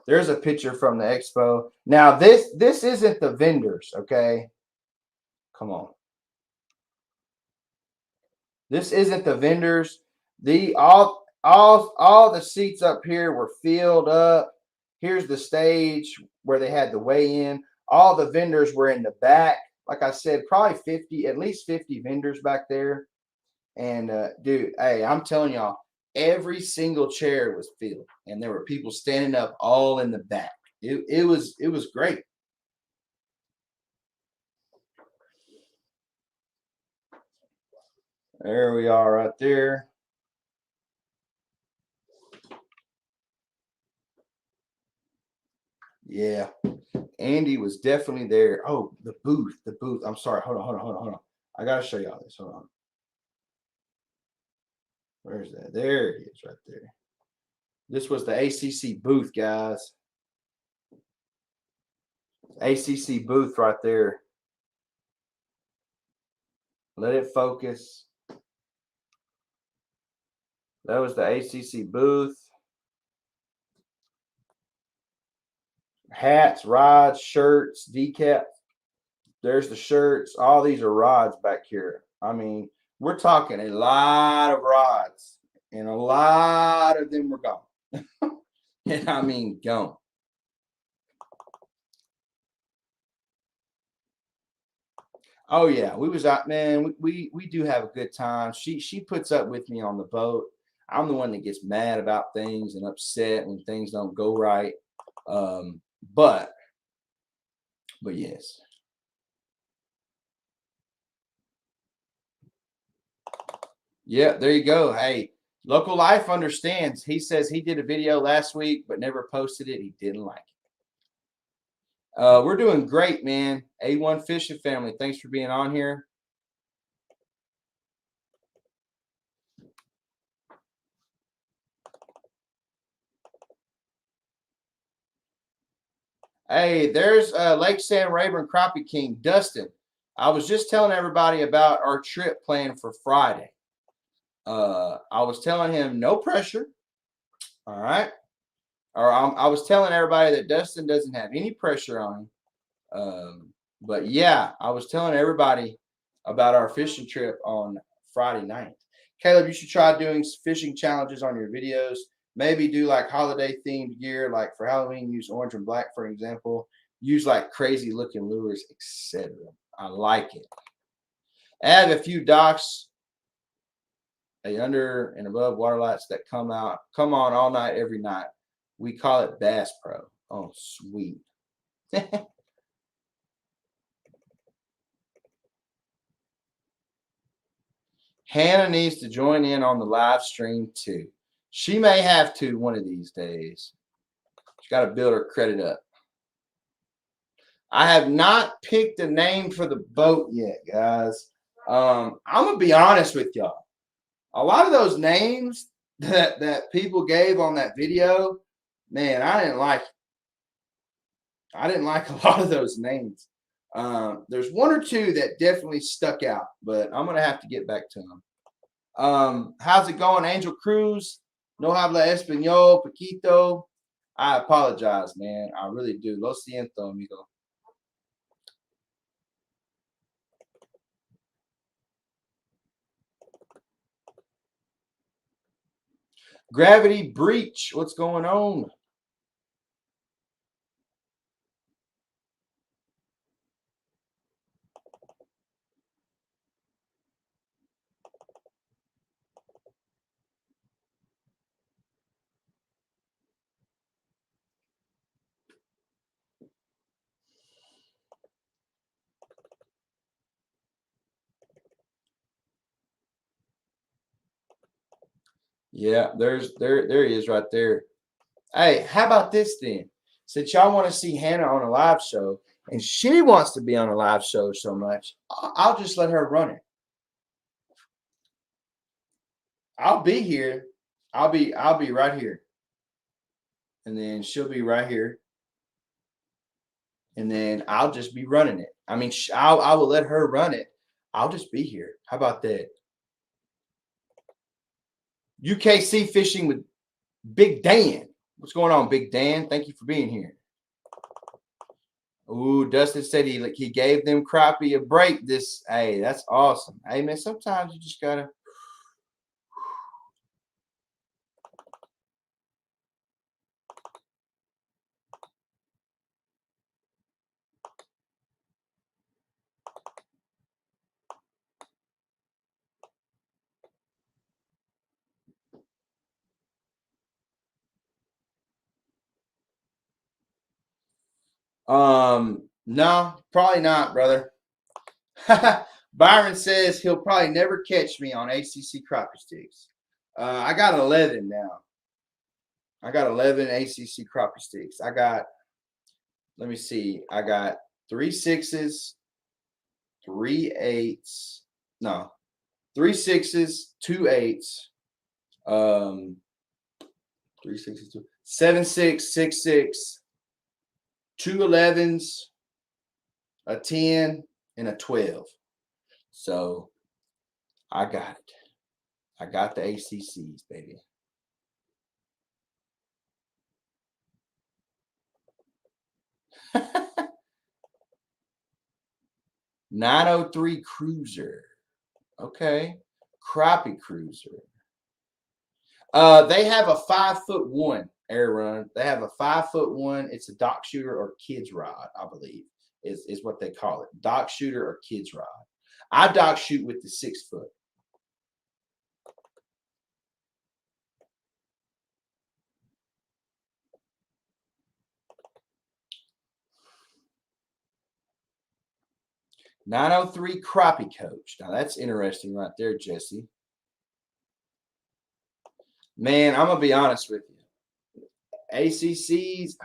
There's a picture from the expo. Now this isn't the vendors, okay? Come on. This isn't the vendors. The all the seats up here were filled up. Here's the stage where they had the weigh-in. All the vendors were in the back. Like I said, probably 50, at least 50 vendors back there. And dude, hey, I'm telling y'all, every single chair was filled, and there were people standing up all in the back. It was great. There we are right there. Yeah. Andy was definitely there. Oh, the booth. I'm sorry. Hold on. I gotta show y'all this. Hold on. Where's that? There it is right there. This was the ACC booth, guys. ACC booth right there. Let it focus. That was the ACC booth. Hats, rods, shirts, decap. There's the shirts. All these are rods back here. I mean, we're talking a lot of rods, and a lot of them were gone. And I mean, gone. Oh yeah, we was out, man. We do have a good time. She puts up with me on the boat. I'm the one that gets mad about things and upset when things don't go right. Um, but yes. Yeah, there you go. Hey, Local Life understands. He says he did a video last week but never posted it. He didn't like it. We're doing great, man. A1 Fishing Family, thanks for being on here. Hey, there's Lake San Rayburn Crappie King, Dustin. I was just telling everybody about our trip planned for Friday. I was telling him no pressure. All right. Or I was telling everybody that Dustin doesn't have any pressure on him. But yeah, I was telling everybody about our fishing trip on Friday night. Caleb, you should try doing fishing challenges on your videos. Maybe do like holiday themed gear, like for Halloween, use orange and black, for example. Use like crazy looking lures, etc. I like it. Add a few docks, a under and above water lights that come on all night, every night. We call it Bass Pro. Oh, sweet. Hannah needs to join in on the live stream too. She may have to one of these days. She's got to build her credit up. I have not picked a name for the boat yet, guys. I'm gonna be honest with y'all. A lot of those names that people gave on that video, man, I didn't like. I didn't like a lot of those names. There's one or two that definitely stuck out, but I'm gonna have to get back to them. How's it going, Angel Cruz? No habla español, poquito. I apologize, man. I really do. Lo siento, amigo. Gravity Breach. What's going on? Yeah, there he is right there. Hey, how about this then? Since y'all want to see Hannah on a live show, and she wants to be on a live show so much, I'll just let her run it. I'll be here. I'll be right here. and then she'll be right here, and then I'll just be running it. I mean, I will let her run it. I'll just be here. How about that? UKC fishing with Big Dan. What's going on, Big Dan? Thank you for being here. Ooh, Dustin said he gave them crappie a break. Hey, that's awesome. Hey man, sometimes you just gotta. No, probably not, brother. Byron says he'll probably never catch me on ACC crappie sticks. I got 11 now. I got 11 ACC crappie sticks. Let me see. I got 3 6s, 3 8s. No, 3 6s, 2 8s. 3 6s, 2, 7 6, 6 6, 2 11s, a 10, and a 12. So I got it. I got the ACCs, baby. $903 Cruiser. Okay. Crappie Cruiser. They have a 5'1" air run. They have a 5'1". It's a dock shooter or kids rod, I believe, is what they call it. Dock shooter or kids rod. I dock shoot with the 6 foot. $903 Crappie Coach. Now that's interesting right there, Jesse. Man, I'm gonna be honest with you. ACCs.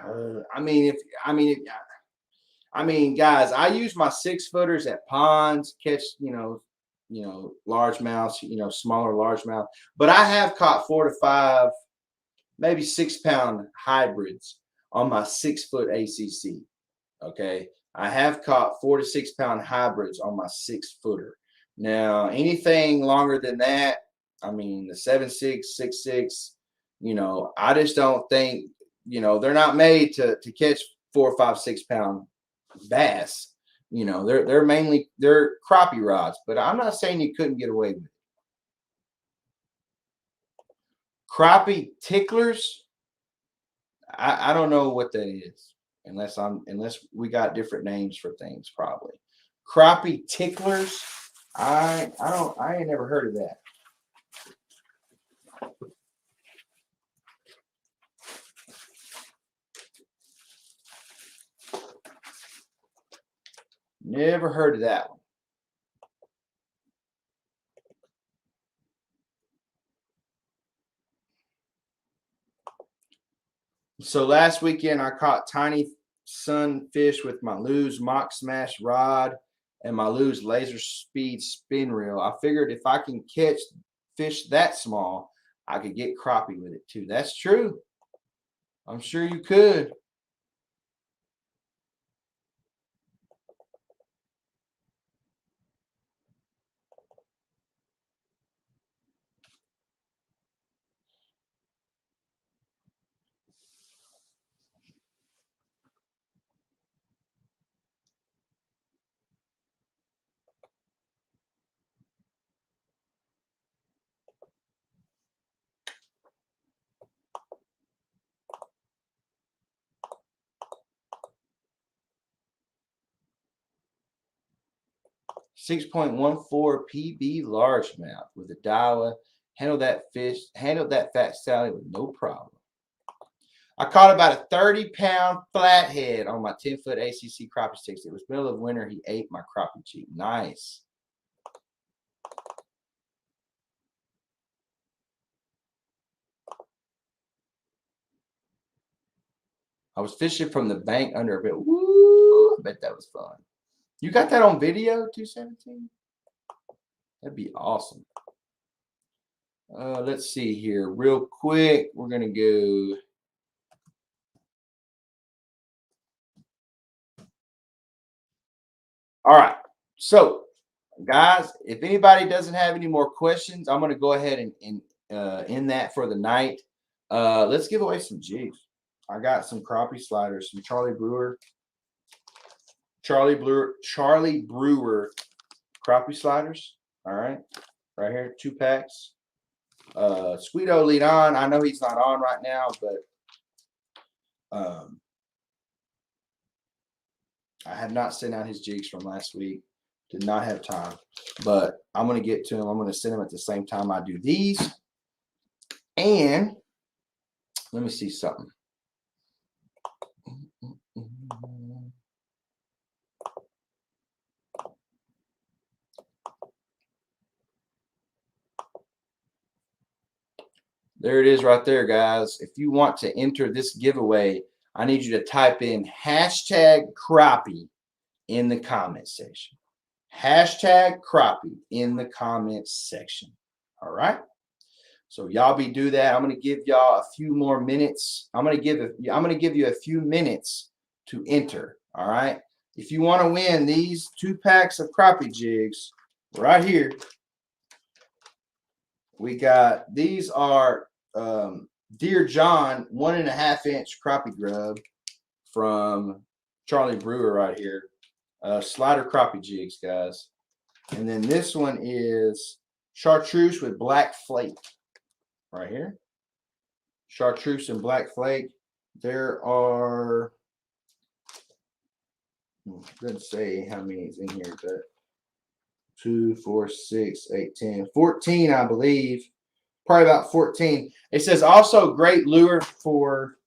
I mean, guys, I use my 6 footers at ponds, catch largemouth, smaller largemouth. But I have caught 4 to 5, maybe 6-pound hybrids on my 6 foot ACC. Okay, I have caught 4 to 6-pound hybrids on my 6 footer. Now, anything longer than that, I mean, the 7.6, 6.6, I just don't think, they're not made to catch 4, 5, 6-pound bass. They're crappie rods, but I'm not saying you couldn't get away with it. Crappie ticklers, I don't know what that is unless we got different names for things probably. Crappie ticklers, I ain't never heard of that. Never heard of that one. So last weekend I caught tiny sunfish with my Lew's Mock Smash rod and my Lew's Laser Speed spin reel. I figured if I can catch fish that small, I could get crappie with it too. That's true. I'm sure you could. .14 PB largemouth with a Daiwa. Handled that fat salad with no problem. I caught about a 30-pound flathead on my 10-foot ACC crappie sticks. It was middle of winter. He ate my crappie cheek. Nice. I was fishing from the bank under a bit. Woo! I bet that was fun. You got that on video, 217? That'd be awesome. Let's see here real quick. We're going to go All right. So, guys, if anybody doesn't have any more questions, I'm going to go ahead and end that for the night. Let's give away some jigs. I got some crappie sliders, some Charlie Brewer crappie sliders. All right, right here, 2 packs. Squeedo lead on. I know he's not on right now, but I have not sent out his jigs from last week. Did not have time, but I'm going to get to him. I'm going to send him at the same time I do these. And let me see something. There it is right there, guys. If you want to enter this giveaway, I need you to type in hashtag crappie in the comment section. Hashtag crappie in the comments section. All right. So y'all do that. I'm going to give y'all a few more minutes. I'm going to give you a few minutes to enter. All right. If you want to win these 2 packs of crappie jigs right here, we got, these are Dear John 1.5 inch crappie grub from Charlie Brewer right here. Slider crappie jigs, guys. And then this one is chartreuse with black flake right here. Chartreuse and black flake. There are, doesn't say how many is in here, but 2, 4, 6, 8, 10, 14, I believe. Probably about 14. It says also great lure for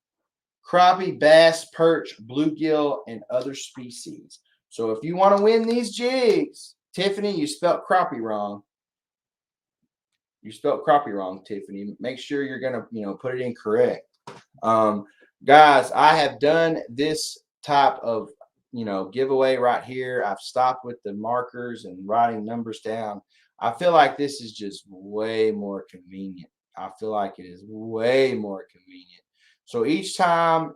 crappie, bass, perch, bluegill, and other species. So if you want to win these jigs, Tiffany, you spelled crappie wrong. You spelled crappie wrong, Tiffany. Make sure you're gonna, put it in correct. Guys, I have done this type of, giveaway right here. I've stopped with the markers and writing numbers down. I feel like this is just way more convenient. I feel like it is way more convenient. So each time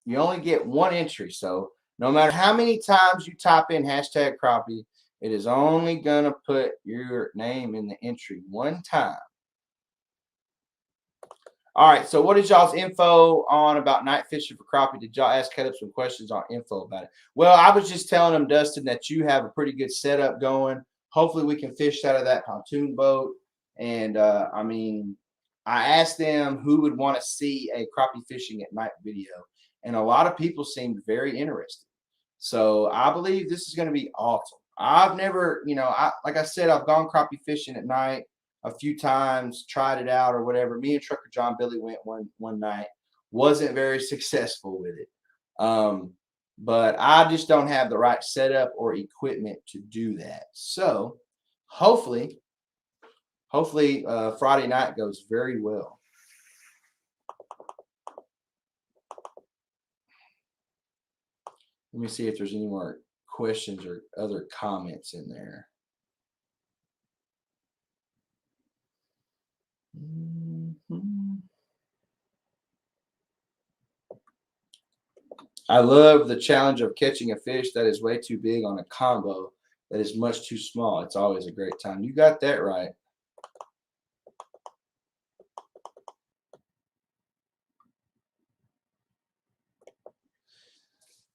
you only get 1 entry. So no matter how many times you type in hashtag crappie, it is only going to put your name in the entry 1 time. All right, so what is y'all's info on about night fishing for crappie? Did y'all ask Caleb some questions on info about it? Well, I was just telling him, Dustin, that you have a pretty good setup going. Hopefully we can fish out of that pontoon boat. And, I asked them who would want to see a crappie fishing at night video. And a lot of people seemed very interested. So I believe this is going to be awesome. I've never, like I said, I've gone crappie fishing at night a few times, tried it out or whatever. Me and Trucker John Billy went one night. Wasn't very successful with it. But I just don't have the right setup or equipment to do that. So hopefully Friday night goes very well. Let me see if there's any more questions or other comments in there. I love the challenge of catching a fish that is way too big on a combo that is much too small. It's always a great time. You got that right.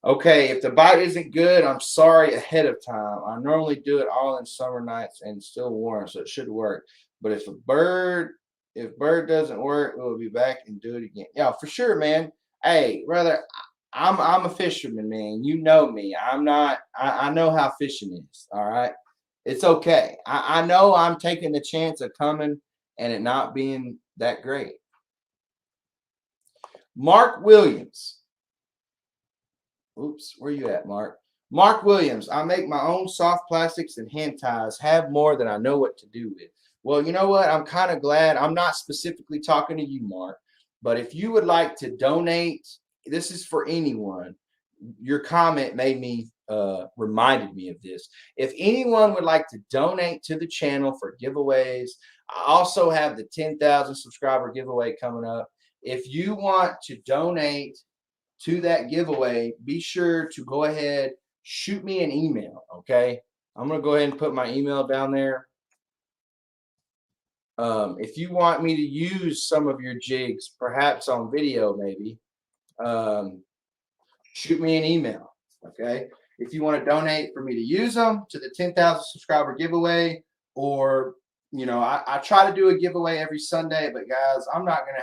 Okay, if the bite isn't good, I'm sorry ahead of time. I normally do it all in summer nights and still warm, so it should work. But if bird doesn't work, we'll be back and do it again. Yeah, for sure, man. Hey, brother, I'm a fisherman, man. You know me. I'm not. I know how fishing is. All right, it's okay. I know I'm taking the chance of coming and it not being that great. Mark Williams. Oops, where you at, Mark? Mark Williams, I make my own soft plastics and hand ties, have more than I know what to do with. Well, you know what? I'm kind of glad. I'm not specifically talking to you, Mark, but if you would like to donate, this is for anyone. Your comment made me, reminded me of this. If anyone would like to donate to the channel for giveaways, I also have the 10,000 subscriber giveaway coming up. If you want to donate to that giveaway, be sure to go ahead shoot me an email. Okay. I'm going to go ahead and put my email down there. If you want me to use some of your jigs, perhaps on video, maybe, shoot me an email. Okay. If you want to donate for me to use them to the 10,000 subscriber giveaway, or, I try to do a giveaway every Sunday, but guys, I'm not going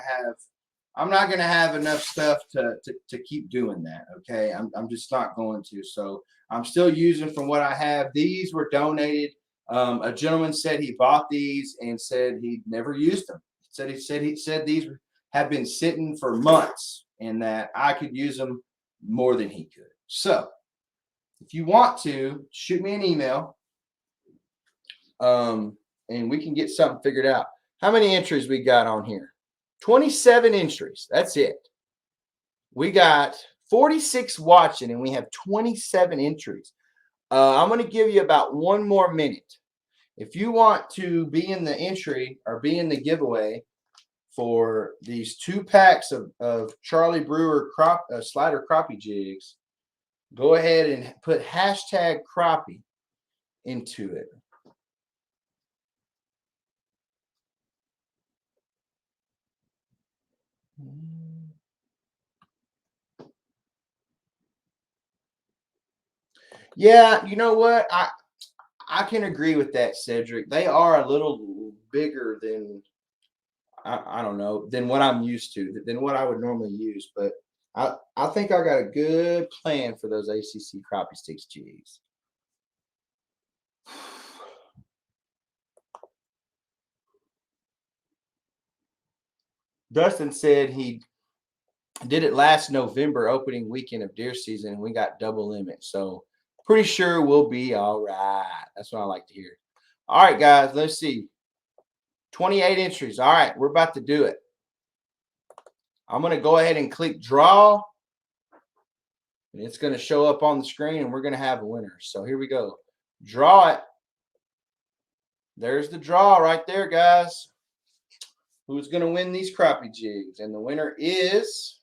to have enough stuff to keep doing that. Okay. I'm just not going to. So I'm still using from what I have. These were donated. A gentleman said he bought these and said he'd never used them. He said these have been sitting for months and that I could use them more than he could. So if you want to, shoot me an email, and we can get something figured out. How many entries we got on here? 27 entries. That's it. We got 46 watching and we have 27 entries. I'm going to give you about 1 more minute. If you want to be in the entry or be in the giveaway for these 2 packs of Charlie Brewer slider crappie jigs, go ahead and put hashtag crappie into it. Yeah, you know what? I can agree with that, Cedric. They are a little bigger than I don't know, than what I'm used to, than what I would normally use. But I think I got a good plan for those ACC crappie sticks jigs. Dustin said he did it last November, opening weekend of deer season, and we got double limit. So pretty sure we'll be all right. That's what I like to hear. All right, guys, let's see. 28 entries. All right, we're about to do it. I'm going to go ahead and click draw. And it's going to show up on the screen, and we're going to have a winner. So here we go. Draw it. There's the draw right there, guys. Who's going to win these crappie jigs? And the winner is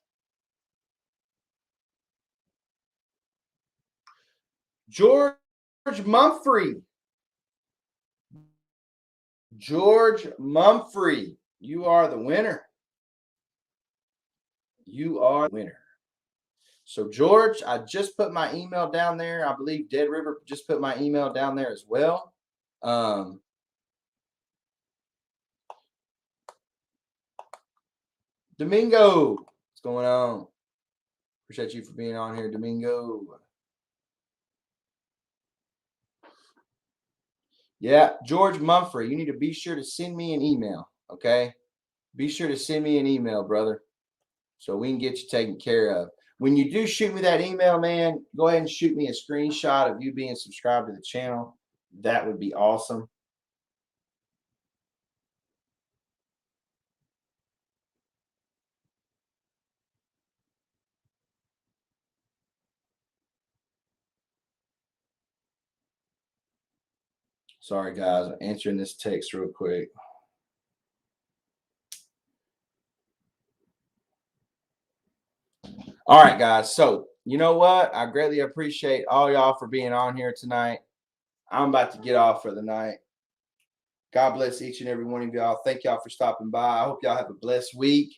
George Mumphrey. George Mumphrey, you are the winner. You are the winner. So, George, I just put my email down there. I believe Dead River just put my email down there as well. Domingo, what's going on? Appreciate you for being on here, Domingo. Yeah, George Mumphrey, you need to be sure to send me an email, okay? Be sure to send me an email, brother, so we can get you taken care of. When you do shoot me that email, man, go ahead and shoot me a screenshot of you being subscribed to the channel. That would be awesome. Sorry, guys. I'm answering this text real quick. All right, guys. So, you know what? I greatly appreciate all y'all for being on here tonight. I'm about to get off for the night. God bless each and every one of y'all. Thank y'all for stopping by. I hope y'all have a blessed week.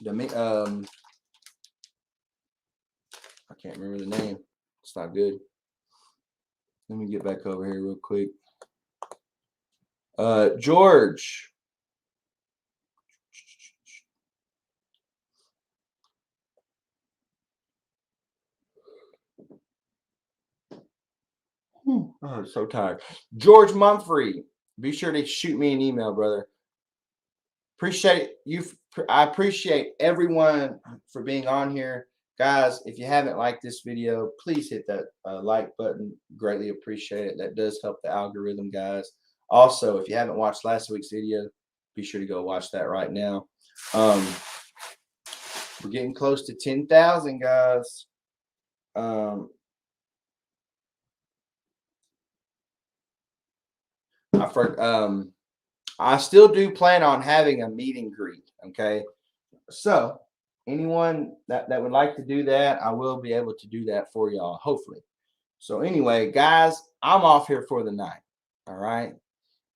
I can't remember the name. It's not good. Let me get back over here real quick. George. Oh, I'm so tired. George Mumphrey. Be sure to shoot me an email, brother. Appreciate you. I appreciate everyone for being on here. Guys, if you haven't liked this video, please hit that like button. Greatly appreciate it. That does help the algorithm, guys. Also, if you haven't watched last week's video, be sure to go watch that right now. We're getting close to 10,000, guys. I still do plan on having a meet and greet. Okay. So anyone that would like to do that, I will be able to do that for y'all, hopefully. So anyway, guys, I'm off here for the night. All right.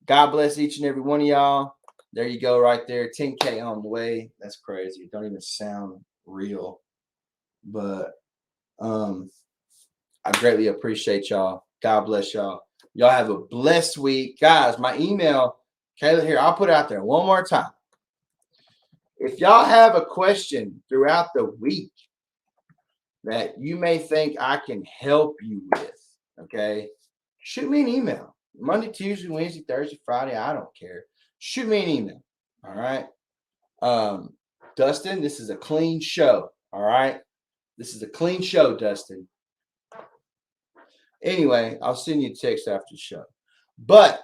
God bless each and every one of y'all. There you go, right there. 10K on the way. That's crazy. It don't even sound real. But I greatly appreciate y'all. God bless y'all. Y'all have a blessed week. Guys, my email, Kayla, here, I'll put it out there one more time. If y'all have a question throughout the week that you may think I can help you with, okay, shoot me an email. Monday, Tuesday, Wednesday, Thursday, Friday, I don't care. Shoot me an email. All right. Dustin, this is a clean show. All right. This is a clean show, Dustin. Anyway, I'll send you a text after the show. But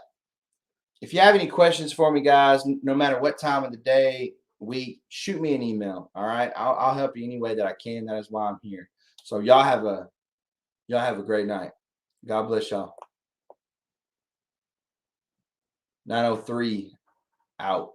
if you have any questions for me, guys, no matter what time of the day, week, shoot me an email. All right. I'll help you any way that I can. That is why I'm here. So y'all have a great night. God bless y'all. 903 out.